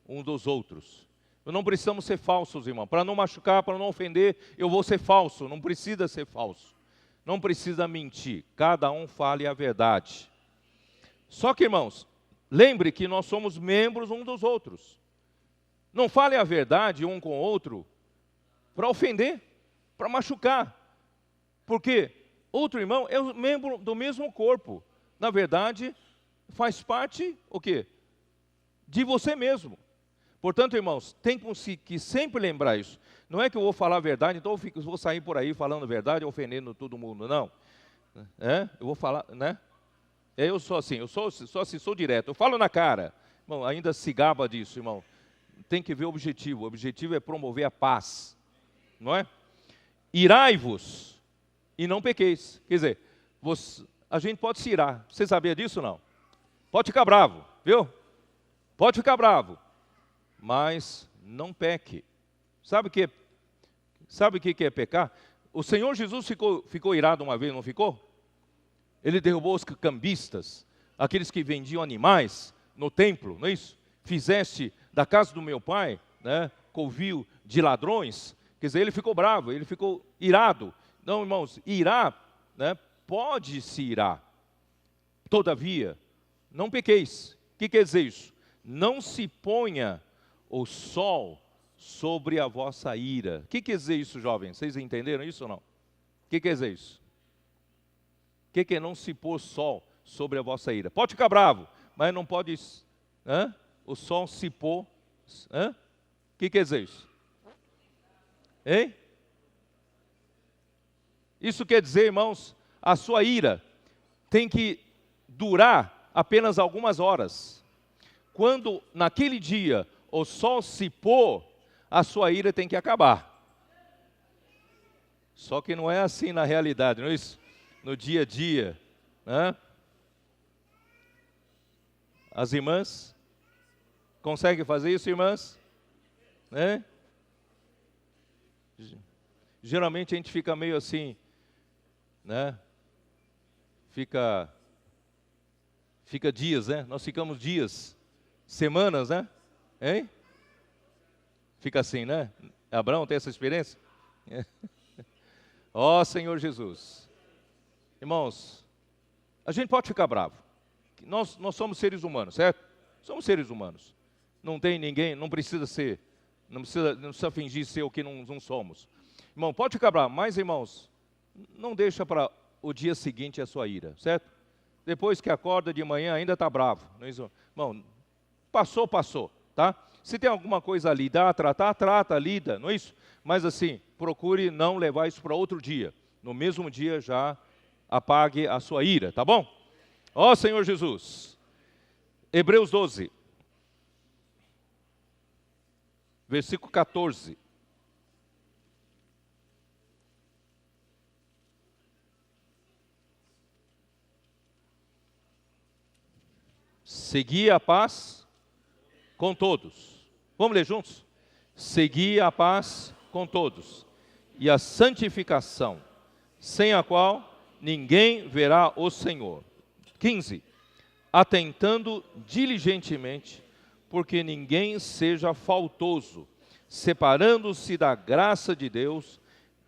um dos outros. Não precisamos ser falsos, irmão. Para não machucar, para não ofender, eu vou ser falso. Não precisa ser falso. Não precisa mentir. Cada um fale a verdade. Só que, irmãos, lembre que nós somos membros um dos outros. Não fale a verdade um com o outro para ofender, para machucar. Porque outro irmão é um membro do mesmo corpo. Na verdade, faz parte, o quê? De você mesmo. Portanto, irmãos, tem que sempre lembrar isso. Não é que eu vou falar a verdade, então eu vou sair por aí falando a verdade, ofendendo todo mundo, não. Eu vou falar, né? Eu sou assim, sou direto, eu falo na cara. Irmão, ainda se gaba disso, irmão. Tem que ver o objetivo é promover a paz, não é? Irai-vos e não pequeis. Quer dizer, a gente pode se irar, você sabia disso ou não? Pode ficar bravo, viu? Pode ficar bravo, mas não peque. Sabe o que é pecar? O Senhor Jesus ficou irado uma vez, não ficou? Ele derrubou os cambistas, aqueles que vendiam animais no templo, não é isso? Fizeste da casa do meu pai, né, covil de ladrões. Quer dizer, ele ficou bravo, ele ficou irado. Não, irmãos, irar, né, pode se irar. Todavia, não pequeis. O que quer dizer isso? Não se ponha o sol sobre a vossa ira. O que quer dizer isso, jovens? Vocês entenderam isso ou não? O que quer dizer isso? O que é não se pôr sol sobre a vossa ira? Pode ficar bravo, mas não pode o sol se pôr. O que quer dizer isso? Hein? Isso quer dizer, irmãos, a sua ira tem que durar apenas algumas horas. Quando naquele dia o sol se pôr, a sua ira tem que acabar. Só que não é assim na realidade, não é isso? No dia a dia, né? As irmãs conseguem fazer isso, irmãs? Né? Geralmente a gente fica meio assim, né? Fica dias, né? Nós ficamos dias, semanas, né? Hein? Fica assim, né? Abraão tem essa experiência? Ó Senhor Jesus. Irmãos, a gente pode ficar bravo. nós somos seres humanos, certo? Somos seres humanos. Não tem ninguém, não precisa fingir ser o que não somos. Irmão, pode ficar bravo, mas irmãos, não deixa para o dia seguinte a sua ira, certo? Depois que acorda de manhã ainda está bravo. Não é isso? Irmão, passou, tá? Se tem alguma coisa a lidar, trata, lida, não é isso? Mas assim, procure não levar isso para outro dia. No mesmo dia já apague a sua ira, tá bom? Ó Senhor Jesus. Hebreus 12. Versículo 14. Segui a paz com todos. Vamos ler juntos? Segui a paz com todos e a santificação, sem a qual ninguém verá o Senhor. 15. Atentando diligentemente, porque ninguém seja faltoso, separando-se da graça de Deus,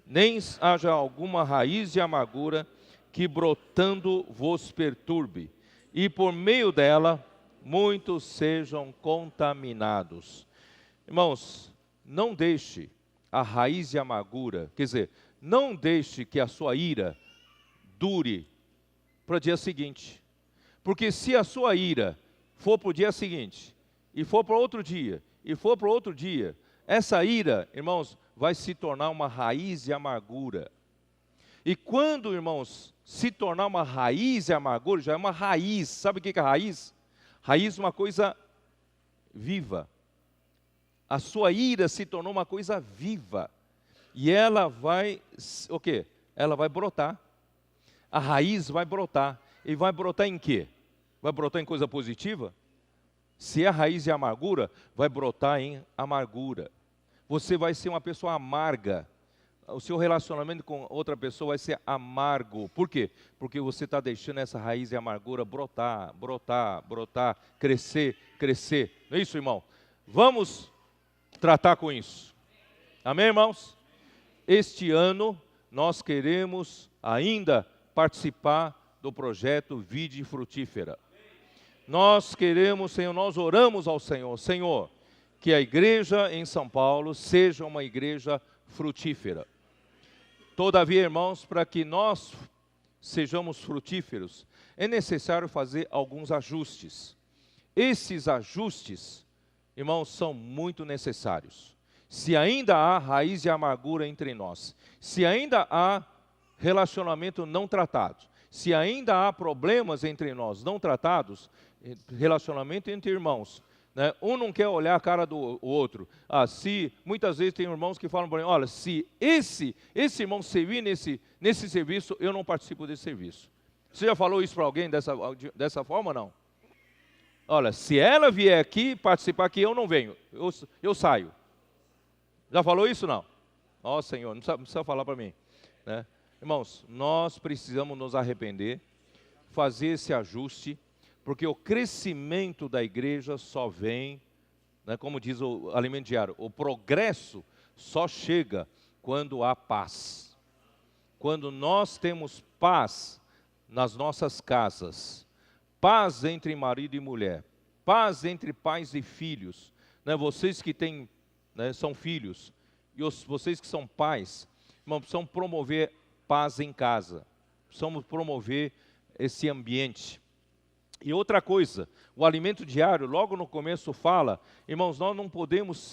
nem haja alguma raiz de amargura que brotando vos perturbe, e por meio dela muitos sejam contaminados. Irmãos, não deixe a raiz de amargura, quer dizer, não deixe que a sua ira dure para o dia seguinte. Porque se a sua ira for para o dia seguinte, e for para outro dia, e for para outro dia, essa ira, irmãos, vai se tornar uma raiz de amargura. E quando, irmãos, se tornar uma raiz de amargura, já é uma raiz. Sabe o que é raiz? Raiz é uma coisa viva. A sua ira se tornou uma coisa viva. E ela vai, o quê? Ela vai brotar. A raiz vai brotar. E vai brotar em quê? Vai brotar em coisa positiva? Se é raiz de amargura, vai brotar em amargura. Você vai ser uma pessoa amarga. O seu relacionamento com outra pessoa vai ser amargo. Por quê? Porque você está deixando essa raiz de amargura brotar, crescer. Não é isso, irmão? Vamos tratar com isso. Amém, irmãos? Este ano, nós queremos ainda participar do projeto Vide Frutífera. Nós queremos, Senhor, nós oramos ao Senhor. Senhor, que a igreja em São Paulo seja uma igreja frutífera. Todavia, irmãos, para que nós sejamos frutíferos, é necessário fazer alguns ajustes. Esses ajustes, irmãos, são muito necessários. Se ainda há raiz de amargura entre nós, se ainda há relacionamento não tratado, se ainda há problemas entre nós não tratados, relacionamento entre irmãos, né? Um não quer olhar a cara do outro. Se muitas vezes tem irmãos que falam para mim, olha, se esse irmão servir nesse serviço, eu não participo desse serviço. Você já falou isso para alguém dessa forma ou não? Olha, se ela vier aqui participar aqui, eu não venho, eu saio. Já falou isso não? Ó Senhor, não precisa falar para mim, né? Irmãos, nós precisamos nos arrepender, fazer esse ajuste, porque o crescimento da igreja só vem, né, como diz o alimento diário, o progresso só chega quando há paz. Quando nós temos paz nas nossas casas, paz entre marido e mulher, paz entre pais e filhos, né, vocês que têm, né, são filhos, e vocês que são pais, irmão, precisam promover paz em casa, precisamos promover esse ambiente. E outra coisa, o alimento diário, logo no começo fala, irmãos, nós não podemos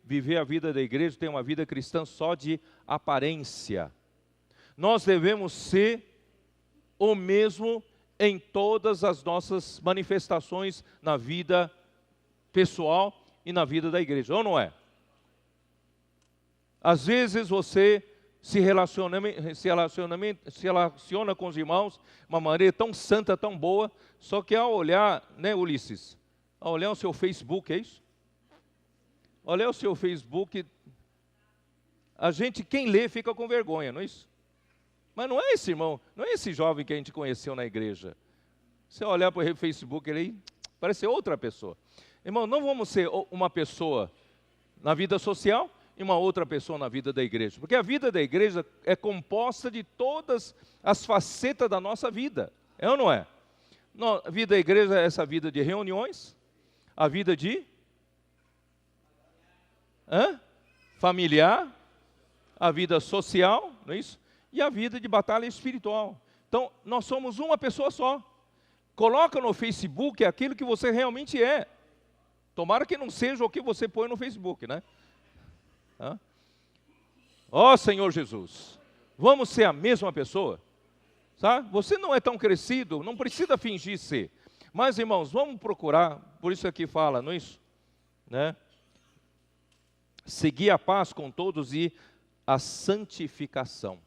viver a vida da igreja, ter uma vida cristã só de aparência. Nós devemos ser o mesmo em todas as nossas manifestações na vida pessoal e na vida da igreja, ou não é? Às vezes você se relaciona com os irmãos de uma maneira tão santa, tão boa, só que ao olhar, né, Ulisses? Ao olhar o seu Facebook, é isso? Olhar o seu Facebook, quem lê fica com vergonha, não é isso? Mas não é esse irmão, não é esse jovem que a gente conheceu na igreja. Você olhar para o Facebook, ele parece outra pessoa. Irmão, não vamos ser uma pessoa na vida social e uma outra pessoa na vida da igreja. Porque a vida da igreja é composta de todas as facetas da nossa vida. É ou não é? A vida da igreja é essa vida de reuniões, a vida de familiar, a vida social, não é isso? E a vida de batalha espiritual. Então, nós somos uma pessoa só. Coloca no Facebook aquilo que você realmente é. Tomara que não seja o que você põe no Facebook, né? Ó Senhor Jesus, vamos ser a mesma pessoa? Tá? Você não é tão crescido, não precisa fingir ser. Mas, irmãos, vamos procurar, por isso aqui fala, não é isso? Né? Seguir a paz com todos e a santificação,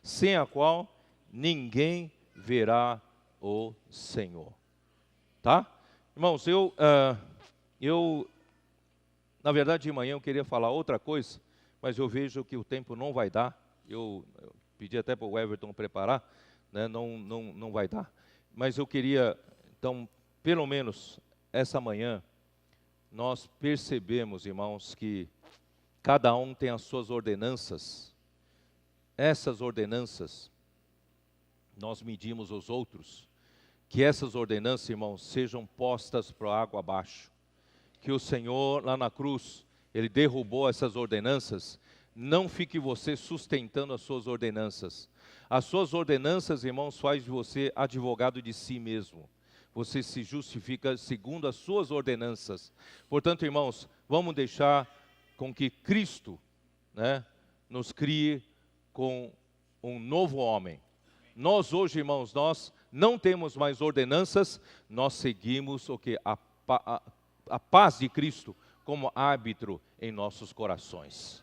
sem a qual ninguém verá o Senhor. Tá? Irmãos, na verdade, de manhã eu queria falar outra coisa, mas eu vejo que o tempo não vai dar. Eu pedi até para o Everton preparar, né? Não vai dar. Mas eu queria, então, pelo menos essa manhã, nós percebemos, irmãos, que cada um tem as suas ordenanças. Essas ordenanças, nós medimos os outros. Que essas ordenanças, irmãos, sejam postas para a água abaixo. Que o Senhor, lá na cruz, Ele derrubou essas ordenanças. Não fique você sustentando as suas ordenanças. As suas ordenanças, irmãos, faz de você advogado de si mesmo. Você se justifica segundo as suas ordenanças. Portanto, irmãos, vamos deixar com que Cristo, né, nos crie com um novo homem. Nós hoje, irmãos, nós não temos mais ordenanças, nós seguimos o que? A paz de Cristo como árbitro em nossos corações.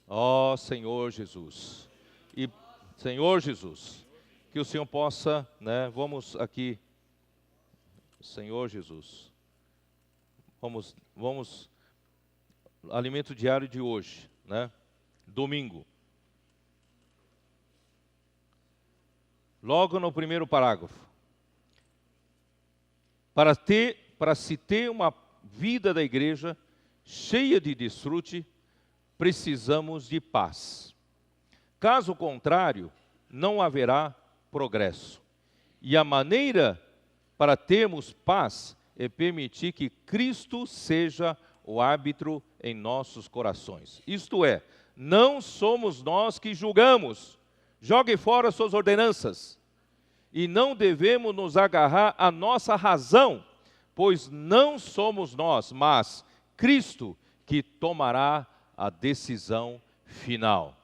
Ó Senhor Jesus. E Senhor Jesus, que o Senhor possa, né, vamos aqui, Senhor Jesus, vamos, alimento diário de hoje, né, domingo. Logo no primeiro parágrafo, para se ter uma vida da igreja cheia de desfrute, precisamos de paz. Caso contrário, não haverá progresso. E a maneira para termos paz é permitir que Cristo seja o árbitro em nossos corações. Isto é, não somos nós que julgamos. Jogue fora suas ordenanças. E não devemos nos agarrar à nossa razão, pois não somos nós, mas Cristo que tomará a decisão final.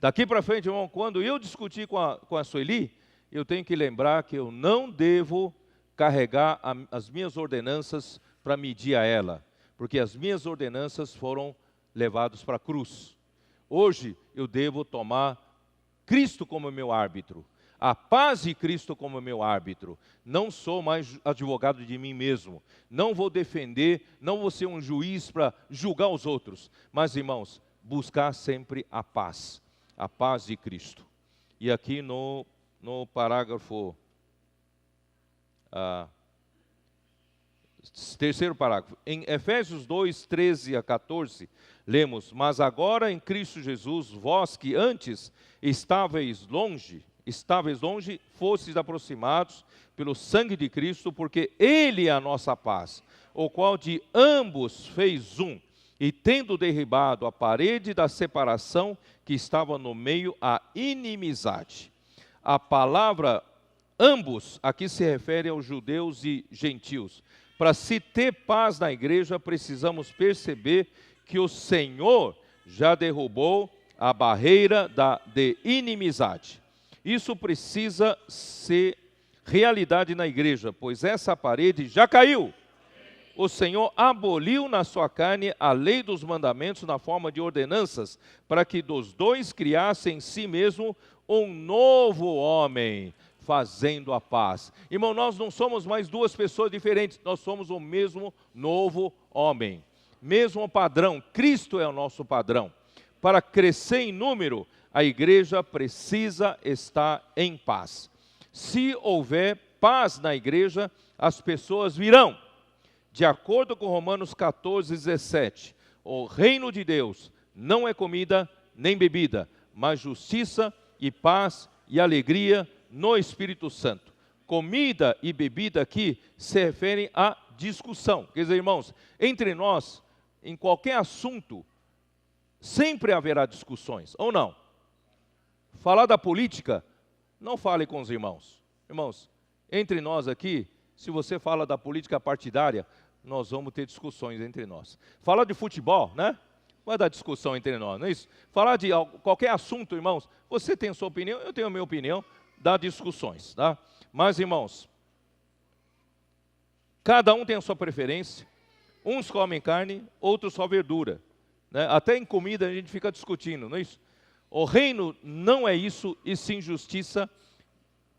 Daqui para frente, irmão, quando eu discutir com a Sueli, eu tenho que lembrar que eu não devo carregar as minhas ordenanças para medir a ela, porque as minhas ordenanças foram levadas para a cruz. Hoje eu devo tomar Cristo como meu árbitro, a paz de Cristo como meu árbitro. Não sou mais advogado de mim mesmo, não vou defender, não vou ser um juiz para julgar os outros, mas, irmãos, buscar sempre a paz de Cristo. E aqui no parágrafo, terceiro parágrafo, em Efésios 2, 13 a 14, lemos: mas agora em Cristo Jesus, vós que antes estáveis longe, fostes aproximados pelo sangue de Cristo, porque Ele é a nossa paz, o qual de ambos fez um, e tendo derribado a parede da separação que estava no meio, a inimizade. A palavra ambos aqui se refere aos judeus e gentios. Para se ter paz na igreja, precisamos perceber que o Senhor já derrubou a barreira de inimizade. Isso precisa ser realidade na igreja, pois essa parede já caiu. O Senhor aboliu na sua carne a lei dos mandamentos na forma de ordenanças, para que dos dois criasse em si mesmo um novo homem, fazendo a paz. Irmão, nós não somos mais duas pessoas diferentes, nós somos o mesmo novo homem, mesmo padrão. Cristo é o nosso padrão. Para crescer em número, a igreja precisa estar em paz. Se houver paz na igreja, as pessoas virão. De acordo com Romanos 14, 17, o reino de Deus não é comida nem bebida, mas justiça e paz e alegria no Espírito Santo. comida e bebida aqui se referem à discussão. Quer dizer, irmãos, entre nós, em qualquer assunto, sempre haverá discussões, ou não? Falar da política, não fale com os irmãos. Irmãos, entre nós aqui, se você fala da política partidária, nós vamos ter discussões entre nós. Falar de futebol, né? Vai dar discussão entre nós, não é isso? Falar de qualquer assunto, irmãos, você tem a sua opinião, eu tenho a minha opinião, dá discussões, tá? Mas, irmãos, cada um tem a sua preferência. Uns comem carne, outros só verdura, né? Até em comida a gente fica discutindo, não é isso? O reino não é isso, e sim justiça,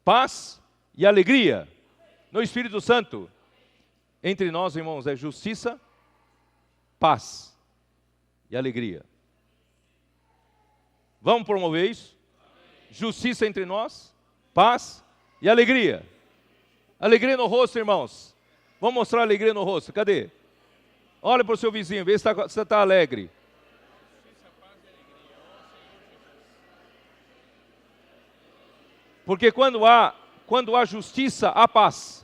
paz e alegria no Espírito Santo. Entre nós, irmãos, é justiça, paz e alegria. Vamos promover isso? Justiça entre nós, paz e alegria. Alegria no rosto, irmãos. Vamos mostrar alegria no rosto. Cadê? Olha para o seu vizinho, vê se você está alegre. Porque quando há justiça, há paz.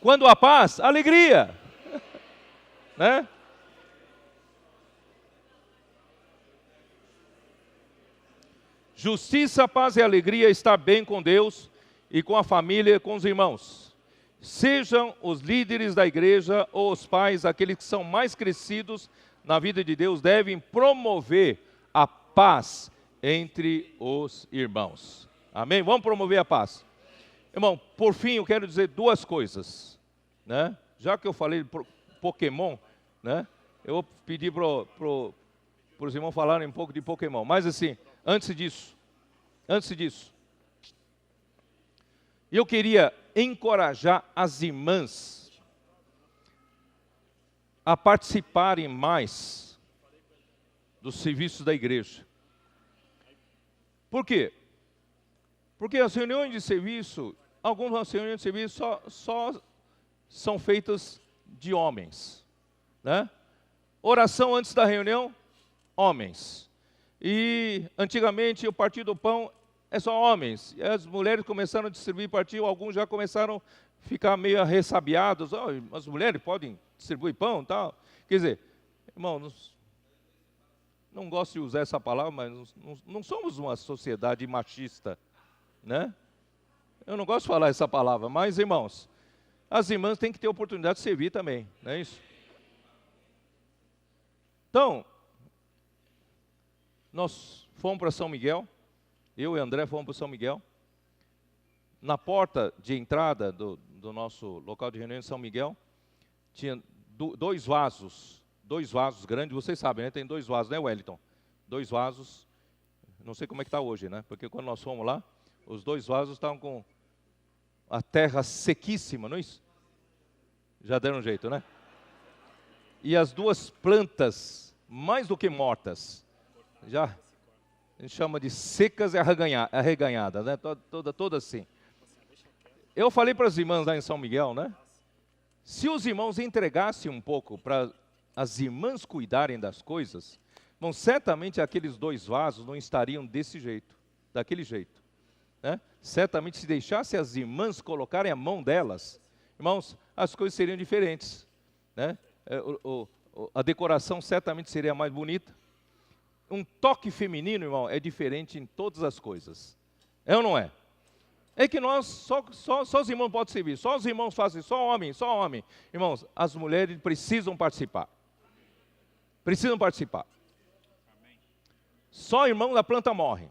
Quando há paz, alegria. Né? Justiça, paz e alegria, estar bem com Deus e com a família e com os irmãos. Sejam os líderes da igreja ou os pais, aqueles que são mais crescidos na vida de Deus, devem promover a paz entre os irmãos. Amém? Vamos promover a paz. Irmão, por fim, eu quero dizer duas coisas, né? Já que eu falei de Pokémon, né? Eu vou pedir para os irmãos falarem um pouco de Pokémon. Mas assim, antes disso, eu queria encorajar as irmãs a participarem mais dos serviços da igreja. Por quê? Porque as reuniões de serviço, algumas reuniões de serviço só são feitas de homens, né? Oração antes da reunião, homens. E antigamente o Partido do Pão é só homens. E as mulheres começaram a distribuir partido, alguns já começaram a ficar meio ressabiados. Oh, as mulheres podem distribuir pão e tal. Quer dizer, irmãos, não gosto de usar essa palavra, mas não somos uma sociedade machista, né? Eu não gosto de falar essa palavra, mas, irmãos, as irmãs têm que ter oportunidade de servir também, não é isso? Então, nós fomos para São Miguel, eu e André fomos para São Miguel. Na porta de entrada do nosso local de reunião em São Miguel, tinha dois vasos grandes, vocês sabem, né? Tem dois vasos, né, Wellington? Dois vasos, não sei como é que está hoje, né? Porque quando nós fomos lá, os dois vasos estavam com a terra sequíssima, não é isso? Já deram um jeito, né? E as duas plantas, mais do que mortas, já a gente chama de secas e arreganhadas, né? Toda assim. Eu falei para as irmãs lá em São Miguel, né? Se os irmãos entregassem um pouco para as irmãs cuidarem das coisas, bom, certamente aqueles dois vasos não estariam desse jeito, daquele jeito, né? Certamente se deixasse as irmãs colocarem a mão delas, irmãos, as coisas seriam diferentes, né? A decoração certamente seria mais bonita. Um toque feminino, irmão, é diferente em todas as coisas. É ou não é? É que nós, só os irmãos podem servir, só os irmãos fazem, só homem. Irmãos, as mulheres precisam participar. Precisam participar. Só irmão da planta morre,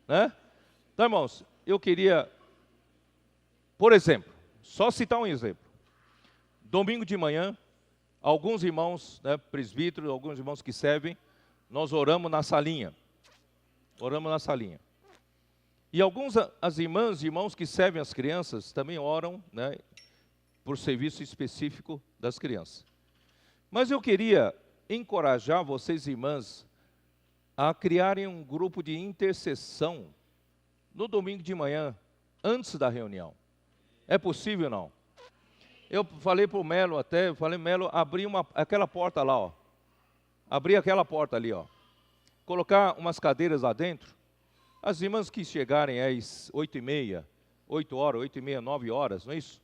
né? Então, irmãos, eu queria, por exemplo, só citar um exemplo. Domingo de manhã, alguns irmãos, né, presbíteros, alguns irmãos que servem, nós oramos na salinha. Oramos na salinha. E as irmãs e irmãos que servem as crianças também oram, né, por serviço específico das crianças. Mas eu queria encorajar vocês, irmãs, a criarem um grupo de intercessão no domingo de manhã, antes da reunião. É possível ou não? Eu falei para o Melo Melo, abrir aquela porta lá, ó. Abrir aquela porta ali, ó. Colocar umas cadeiras lá dentro. As irmãs que chegarem às 8h30, 8 horas, 8h30, 9 horas, não é isso?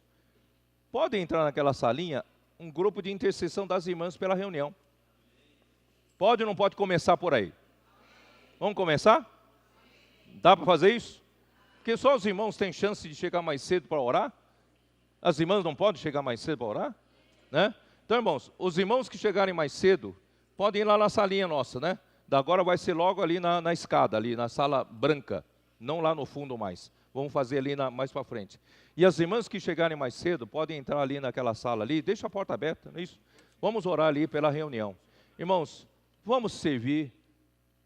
Pode entrar naquela salinha um grupo de intercessão das irmãs pela reunião. Pode ou não pode começar por aí? Vamos começar? Dá para fazer isso? Porque só os irmãos têm chance de chegar mais cedo para orar? As irmãs não podem chegar mais cedo para orar? Né? Então, irmãos, os irmãos que chegarem mais cedo, podem ir lá na salinha nossa, né? Da agora vai ser logo ali na escada, ali na sala branca, não lá no fundo mais. Vamos fazer ali mais para frente. E as irmãs que chegarem mais cedo, podem entrar ali naquela sala ali, deixa a porta aberta, não é isso? Vamos orar ali pela reunião. Irmãos, vamos servir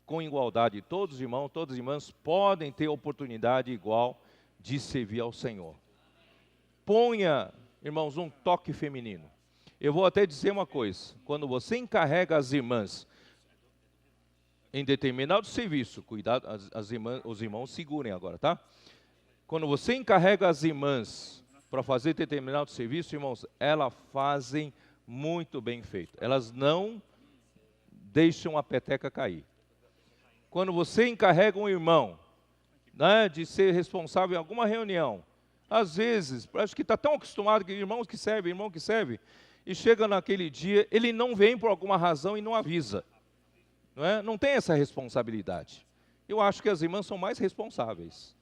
com igualdade. Todos os irmãos, todas as irmãs podem ter oportunidade igual de servir ao Senhor. Ponha, irmãos, um toque feminino. Eu vou até dizer uma coisa, quando você encarrega as irmãs em determinado serviço, cuidado, os irmãos segurem agora, tá? Quando você encarrega as irmãs para fazer determinado serviço, irmãos, elas fazem muito bem feito. Elas não deixam a peteca cair. Quando você encarrega um irmão, né, de ser responsável em alguma reunião, às vezes, acho que está tão acostumado que irmão que serve, e chega naquele dia, ele não vem por alguma razão e não avisa. Não é? Não tem essa responsabilidade. Eu acho que as irmãs são mais responsáveis.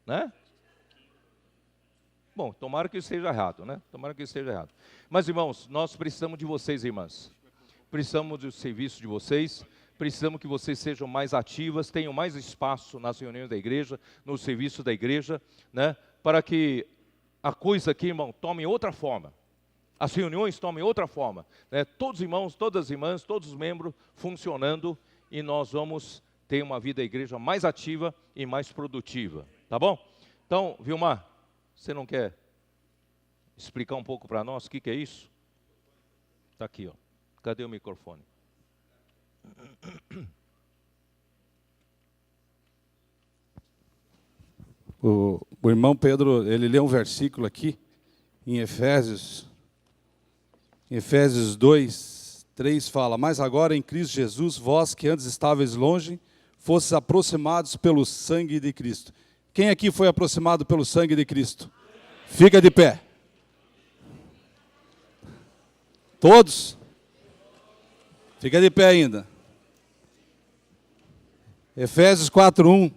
Né? Bom, tomara que esteja errado, né? Tomara que esteja errado. Mas, irmãos, nós precisamos de vocês, irmãs. Precisamos do serviço de vocês. Precisamos que vocês sejam mais ativas, tenham mais espaço nas reuniões da igreja, no serviço da igreja, né? Para que a coisa aqui, irmão, tome outra forma. As reuniões tomem outra forma, né? Todos os irmãos, todas as irmãs, todos os membros funcionando, e nós vamos ter uma vida da igreja mais ativa e mais produtiva, tá bom? Então, Vilmar, você não quer explicar um pouco para nós o que é isso? Está aqui, ó. Cadê o microfone? O irmão Pedro, ele lê um versículo aqui, em Efésios 2, 3 fala: mas agora em Cristo Jesus, vós que antes estáveis longe, fostes aproximados pelo sangue de Cristo. Quem aqui foi aproximado pelo sangue de Cristo? Fica de pé. Todos? Fica de pé ainda. Efésios 4:1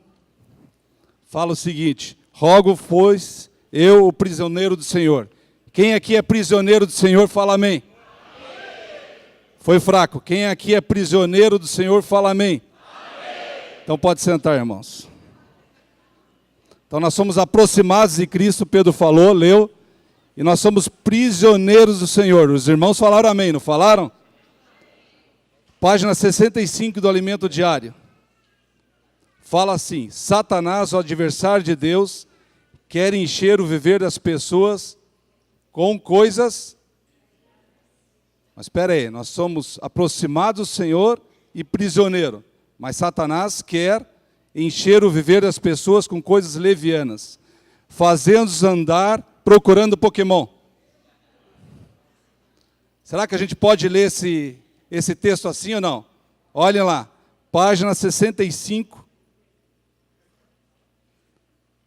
fala o seguinte: rogo, pois, eu, o prisioneiro do Senhor. Quem aqui é prisioneiro do Senhor, fala amém. Foi fraco. Quem aqui é prisioneiro do Senhor, fala amém. Então pode sentar, irmãos. Então nós somos aproximados de Cristo, Pedro falou, leu, e nós somos prisioneiros do Senhor. Os irmãos falaram amém, não falaram? Página 65 do Alimento Diário. Fala assim: Satanás, o adversário de Deus, quer encher o viver das pessoas com coisas. Mas espera aí, nós somos aproximados do Senhor e prisioneiro. Mas Satanás quer encher o viver das pessoas com coisas levianas, fazendo-os andar procurando Pokémon. Será que a gente pode ler esse texto assim ou não? Olhem lá, página 65.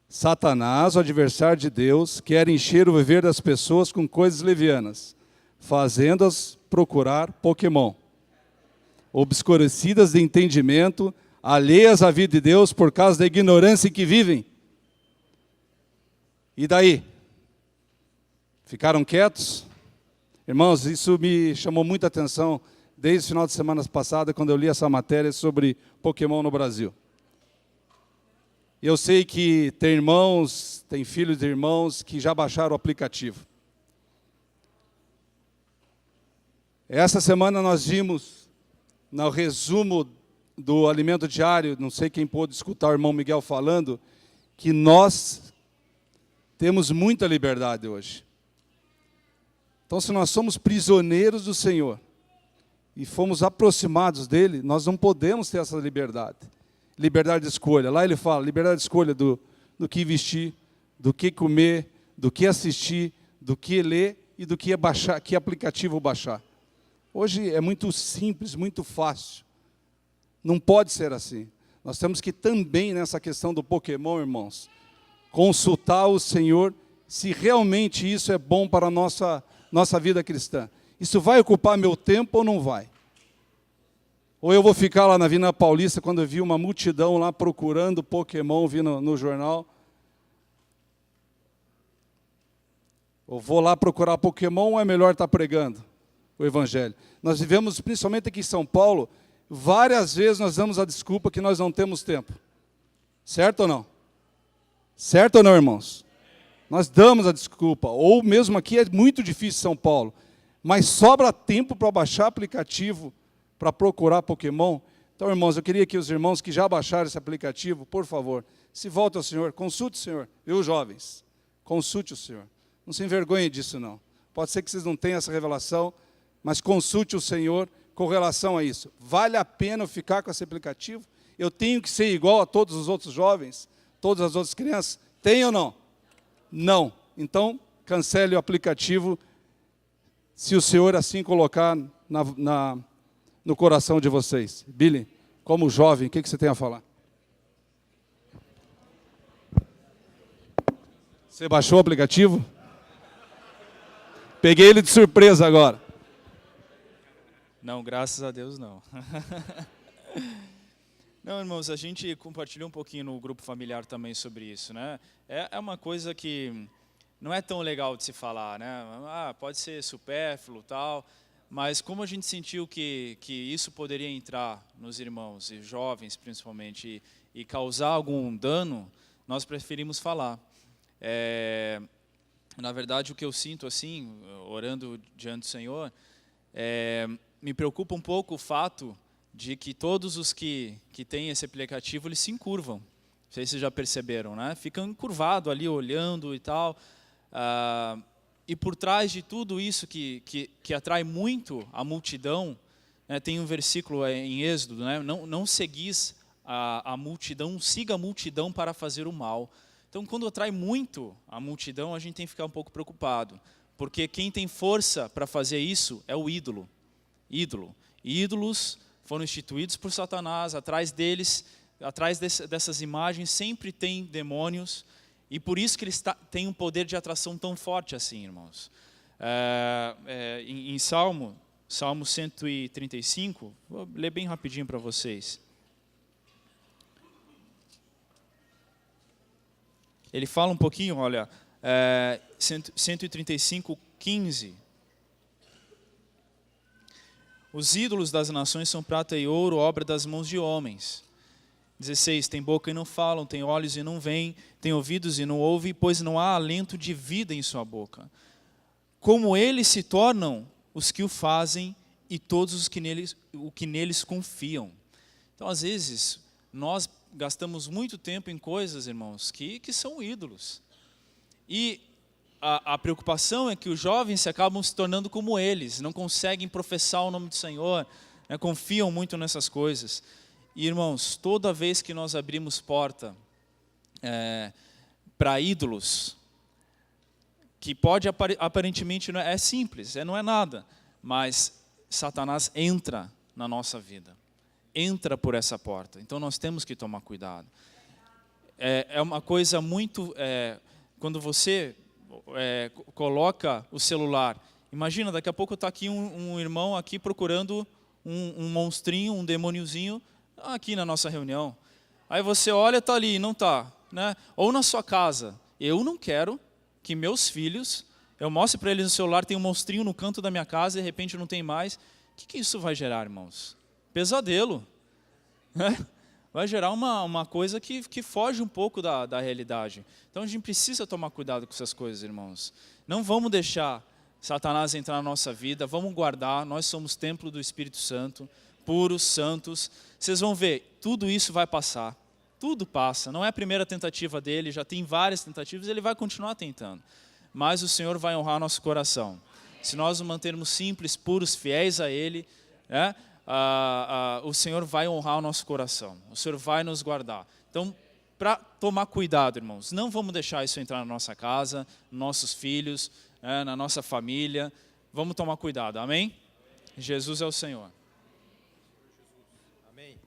Satanás, o adversário de Deus, quer encher o viver das pessoas com coisas levianas, fazendo-as procurar Pokémon, obscurecidas de entendimento, alheias à vida de Deus por causa da ignorância em que vivem. E daí? Ficaram quietos? Irmãos, isso me chamou muita atenção desde o final de semana passada, quando eu li essa matéria sobre Pokémon no Brasil. Eu sei que tem irmãos, tem filhos de irmãos que já baixaram o aplicativo. Essa semana nós vimos, no resumo do Alimento Diário, não sei quem pôde escutar o irmão Miguel falando, que nós temos muita liberdade hoje. Então, se nós somos prisioneiros do Senhor e fomos aproximados dele, nós não podemos ter essa liberdade. Liberdade de escolha. Lá ele fala, liberdade de escolha do que vestir, do que comer, do que assistir, do que ler e do que baixar, que aplicativo baixar. Hoje é muito simples, muito fácil. Não pode ser assim. Nós temos que também, nessa questão do Pokémon, irmãos, consultar o Senhor se realmente isso é bom para a nossa vida cristã. Isso vai ocupar meu tempo ou não vai? Ou eu vou ficar lá na Avenida Paulista quando eu vi uma multidão lá procurando Pokémon, vi no jornal. Ou vou lá procurar Pokémon ou é melhor estar pregando o Evangelho? Nós vivemos, principalmente aqui em São Paulo, várias vezes nós damos a desculpa que nós não temos tempo. Certo ou não? Certo ou não, irmãos? Nós damos a desculpa. Ou mesmo aqui é muito difícil São Paulo. Mas sobra tempo para baixar aplicativo para procurar Pokémon. Então, irmãos, eu queria que os irmãos que já baixaram esse aplicativo, por favor, se voltem ao Senhor, consulte o Senhor. Viu, jovens? Consulte o Senhor. Não se envergonhe disso, não. Pode ser que vocês não tenham essa revelação, mas consulte o Senhor com relação a isso. Vale a pena eu ficar com esse aplicativo? Eu tenho que ser igual a todos os outros jovens? Todas as outras crianças? Tem ou não? Não. Então, cancele o aplicativo, se o Senhor assim colocar no coração de vocês. Billy, como jovem, o que você tem a falar? Você baixou o aplicativo? Peguei ele de surpresa agora. Não, graças a Deus não. Não, irmãos, a gente compartilhou um pouquinho no grupo familiar também sobre isso, né? É uma coisa que não é tão legal de se falar, né? Pode ser supérfluo e tal, mas como a gente sentiu que isso poderia entrar nos irmãos, e jovens principalmente, e causar algum dano, nós preferimos falar. Na verdade, o que eu sinto assim, orando diante do Senhor, me preocupa um pouco o fato de que todos os que têm esse aplicativo, eles se encurvam. Não sei se vocês já perceberam, né? Ficam encurvados ali, olhando e tal. E por trás de tudo isso que atrai muito a multidão, né, tem um versículo em Êxodo, né? Não seguis a multidão, siga a multidão para fazer o mal. Então, quando atrai muito a multidão, a gente tem que ficar um pouco preocupado, porque quem tem força para fazer isso é o ídolo. Ídolos foram instituídos por Satanás, atrás deles, dessas imagens, sempre tem demônios, e por isso que eles têm um poder de atração tão forte assim, irmãos. Em Salmo 135, vou ler bem rapidinho para vocês. Ele fala um pouquinho, olha, 135, 15. Os ídolos das nações são prata e ouro, obra das mãos de homens. 16, tem boca e não falam, tem olhos e não veem, tem ouvidos e não ouvem, pois não há alento de vida em sua boca. Como eles se tornam os que o fazem e todos os que neles confiam. Então, às vezes, nós gastamos muito tempo em coisas, irmãos, que são ídolos. E a preocupação é que os jovens acabam se tornando como eles, não conseguem professar o nome do Senhor, né, confiam muito nessas coisas. E, irmãos, toda vez que nós abrimos porta para ídolos, que pode aparentemente não é simples, não é nada, mas Satanás entra na nossa vida, entra por essa porta. Então nós temos que tomar cuidado. É uma coisa muito... quando você coloca o celular, imagina, daqui a pouco está aqui um irmão aqui procurando um monstrinho, um demôniozinho, aqui na nossa reunião. Aí você olha, está ali, não está, né? Ou na sua casa. Eu não quero que meus filhos, eu mostre para eles no celular, tem um monstrinho no canto da minha casa, e de repente não tem mais. O que isso vai gerar, irmãos? Pesadelo. Vai gerar uma coisa que foge um pouco da realidade. Então a gente precisa tomar cuidado com essas coisas, irmãos. Não vamos deixar Satanás entrar na nossa vida, vamos guardar, nós somos templo do Espírito Santo, puros, santos. Vocês vão ver, tudo isso vai passar. Tudo passa, não é a primeira tentativa dele, já tem várias tentativas, ele vai continuar tentando. Mas o Senhor vai honrar nosso coração. Se nós nos mantermos simples, puros, fiéis a Ele, né, o Senhor vai honrar o nosso coração. O Senhor vai nos guardar. Então, para tomar cuidado, irmãos, não vamos deixar isso entrar na nossa casa, nos nossos filhos, na nossa família. Vamos tomar cuidado, amém? Jesus é o Senhor. Amém.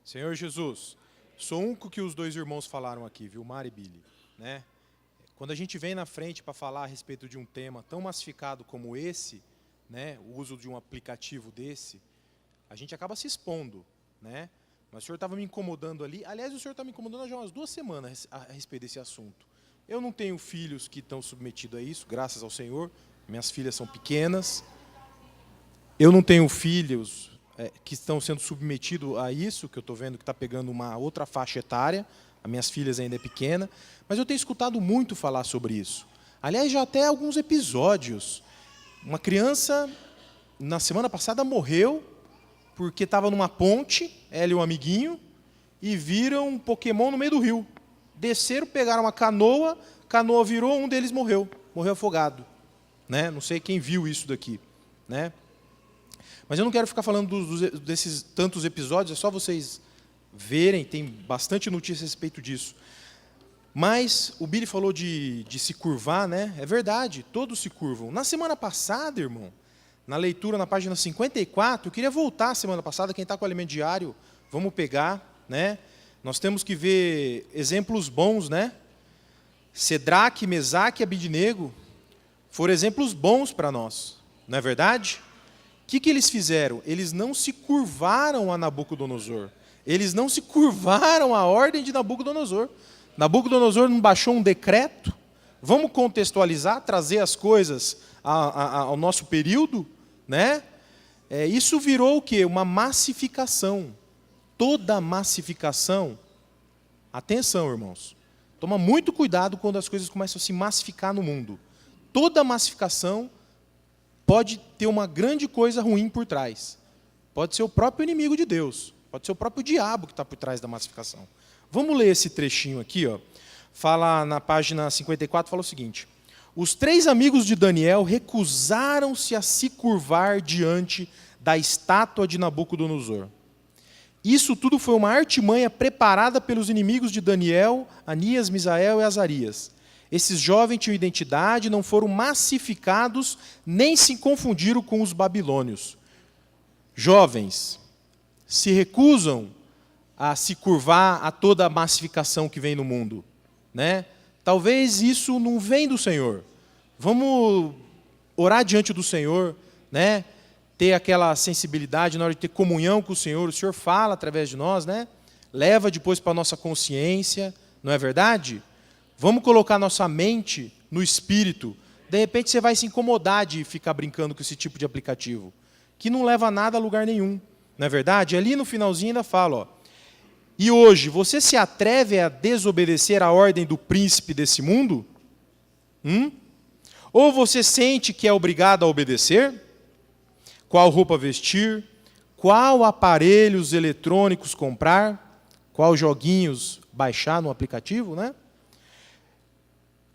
Senhor Jesus, sou um com o que os dois irmãos falaram aqui, viu, Mari e Billy, né? Quando a gente vem na frente para falar a respeito de um tema tão massificado como esse, né, o uso de um aplicativo desse, a gente acaba se expondo, né? Mas o senhor estava me incomodando ali. Aliás, o senhor está me incomodando já há umas 2 semanas a respeito desse assunto. Eu não tenho filhos que estão submetidos a isso, graças ao Senhor. Minhas filhas são pequenas. Eu não tenho filhos que estão sendo submetidos a isso, que eu estou vendo que está pegando uma outra faixa etária. As minhas filhas ainda é pequena. Mas eu tenho escutado muito falar sobre isso. Aliás, já até alguns episódios. Uma criança, na semana passada, morreu porque estava numa ponte, ela e um amiguinho, e viram um Pokémon no meio do rio. Desceram, pegaram uma canoa virou, um deles morreu afogado. Né? Não sei quem viu isso daqui. Né? Mas eu não quero ficar falando desses tantos episódios, é só vocês verem, tem bastante notícia a respeito disso. Mas o Billy falou de se curvar, né? É verdade, todos se curvam. Na semana passada, irmão, na leitura, na página 54, eu queria voltar à semana passada, quem está com o alimento diário, vamos pegar, né? Nós temos que ver exemplos bons, né? Cedraque, Mesaque e Abidnego foram exemplos bons para nós, não é verdade? O que eles fizeram? Eles não se curvaram a Nabucodonosor. Eles não se curvaram à ordem de Nabucodonosor. Nabucodonosor não baixou um decreto? Vamos contextualizar, trazer as coisas ao nosso período, né? Isso virou o quê? Uma massificação. Toda massificação, atenção, irmãos, toma muito cuidado quando as coisas começam a se massificar no mundo. Toda massificação pode ter uma grande coisa ruim por trás. Pode ser o próprio inimigo de Deus, pode ser o próprio diabo que está por trás da massificação. Vamos ler esse trechinho aqui, ó. Fala na página 54, fala o seguinte: os 3 amigos de Daniel recusaram-se a se curvar diante da estátua de Nabucodonosor. Isso tudo foi uma artimanha preparada pelos inimigos de Daniel, Anias, Misael e Azarias. Esses jovens tinham identidade, não foram massificados, nem se confundiram com os babilônios. Jovens, se recusam a se curvar a toda a massificação que vem no mundo, né? Talvez isso não vem do Senhor. Vamos orar diante do Senhor, né? Ter aquela sensibilidade na hora de ter comunhão com o Senhor fala através de nós, né? Leva depois para a nossa consciência, não é verdade? Vamos colocar nossa mente no Espírito. De repente você vai se incomodar de ficar brincando com esse tipo de aplicativo, que não leva nada a lugar nenhum, não é verdade? Ali no finalzinho ainda fala, ó, e hoje, você se atreve a desobedecer a ordem do príncipe desse mundo? Ou você sente que é obrigado a obedecer? Qual roupa vestir? Qual aparelhos eletrônicos comprar? Qual joguinhos baixar no aplicativo, né?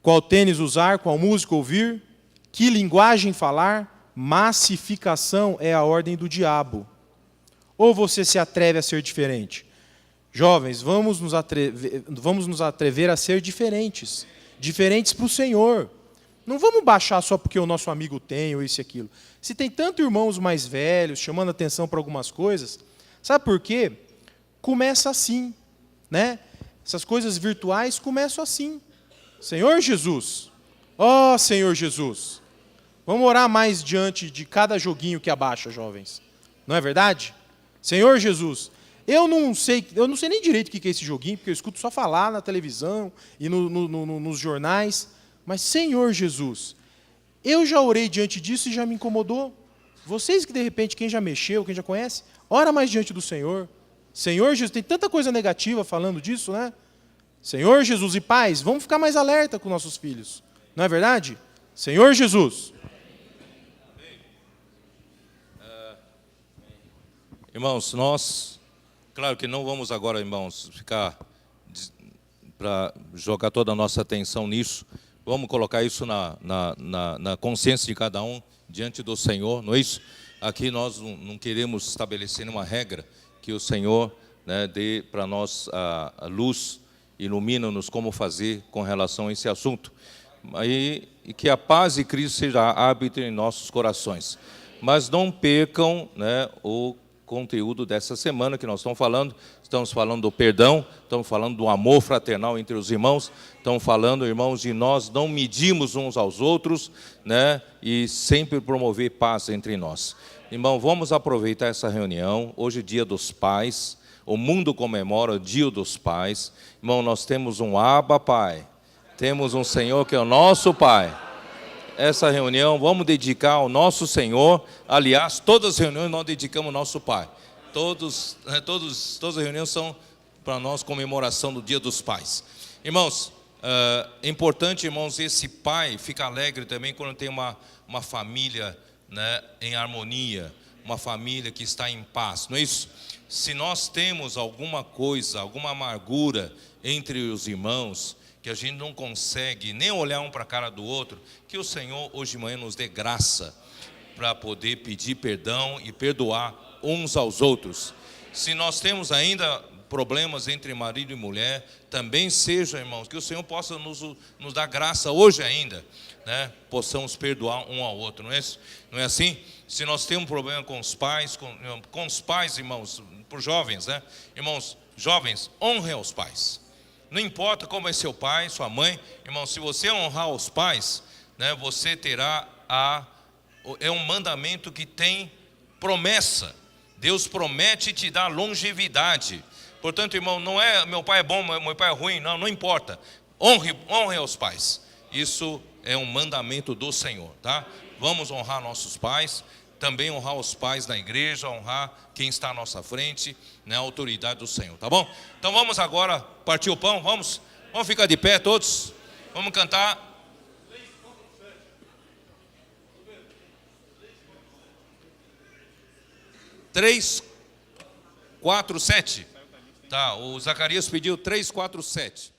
Qual tênis usar? Qual música ouvir? Que linguagem falar? Massificação é a ordem do diabo. Ou você se atreve a ser diferente? Jovens, vamos nos atrever a ser diferentes. Diferentes para o Senhor. Não vamos baixar só porque o nosso amigo tem ou isso e aquilo. Se tem tantos irmãos mais velhos chamando atenção para algumas coisas, sabe por quê? Começa assim, né? Essas coisas virtuais começam assim. Senhor Jesus, ó Senhor Jesus, vamos orar mais diante de cada joguinho que abaixa, jovens. Não é verdade? Senhor Jesus, eu não sei nem direito o que é esse joguinho, porque eu escuto só falar na televisão e nos jornais. Mas, Senhor Jesus, eu já orei diante disso e já me incomodou. Vocês que, de repente, quem já mexeu, quem já conhece, ora mais diante do Senhor. Senhor Jesus, tem tanta coisa negativa falando disso, né? Senhor Jesus e pais, vamos ficar mais alerta com nossos filhos. Não é verdade? Senhor Jesus. Irmãos, nós, claro que não vamos agora, irmãos, ficar para jogar toda a nossa atenção nisso. Vamos colocar isso na consciência de cada um, diante do Senhor, não é isso? Aqui nós não queremos estabelecer uma regra, que o Senhor, né, dê para nós a luz, ilumina-nos como fazer com relação a esse assunto. E que a paz de Cristo seja hábito em nossos corações. Mas não percam, né, o conteúdo dessa semana que nós estamos falando do perdão, estamos falando do amor fraternal entre os irmãos, estamos falando, irmãos, de nós não medirmos uns aos outros, né, e sempre promover paz entre nós. Irmão, vamos aproveitar essa reunião, hoje é Dia dos Pais, o mundo comemora o Dia dos Pais. Irmão, nós temos um Abba Pai, temos um Senhor que é o nosso Pai. Essa reunião vamos dedicar ao nosso Senhor. Aliás, todas as reuniões nós dedicamos ao nosso Pai. Todas as reuniões são para nós comemoração do Dia dos Pais. Irmãos, é importante, irmãos, esse pai fica alegre também quando tem uma família, né, em harmonia, uma família que está em paz, não é isso? Se nós temos alguma coisa, alguma amargura entre os irmãos, que a gente não consegue nem olhar um para a cara do outro, que o Senhor hoje de manhã nos dê graça para poder pedir perdão e perdoar uns aos outros. Se nós temos ainda problemas entre marido e mulher, também seja, irmãos, que o Senhor possa nos dar graça hoje ainda, né? Possamos perdoar um ao outro, não é assim? Se nós temos um problema com os pais, com os pais, irmãos, por jovens, né? Irmãos, jovens, honrem os pais. Não importa como é seu pai, sua mãe, irmão, se você honrar os pais, né, você terá é um mandamento que tem promessa. Deus promete te dar longevidade. Portanto, irmão, não é meu pai é bom, meu pai é ruim, não importa. Honre aos pais. Isso é um mandamento do Senhor, tá? Vamos honrar nossos pais, também honrar os pais da igreja, honrar quem está à nossa frente, né, a autoridade do Senhor, tá bom? Então vamos agora partir o pão, vamos ficar de pé todos, vamos cantar. 3, 4, 7. Tá, o Zacarias pediu 3, 4, 7.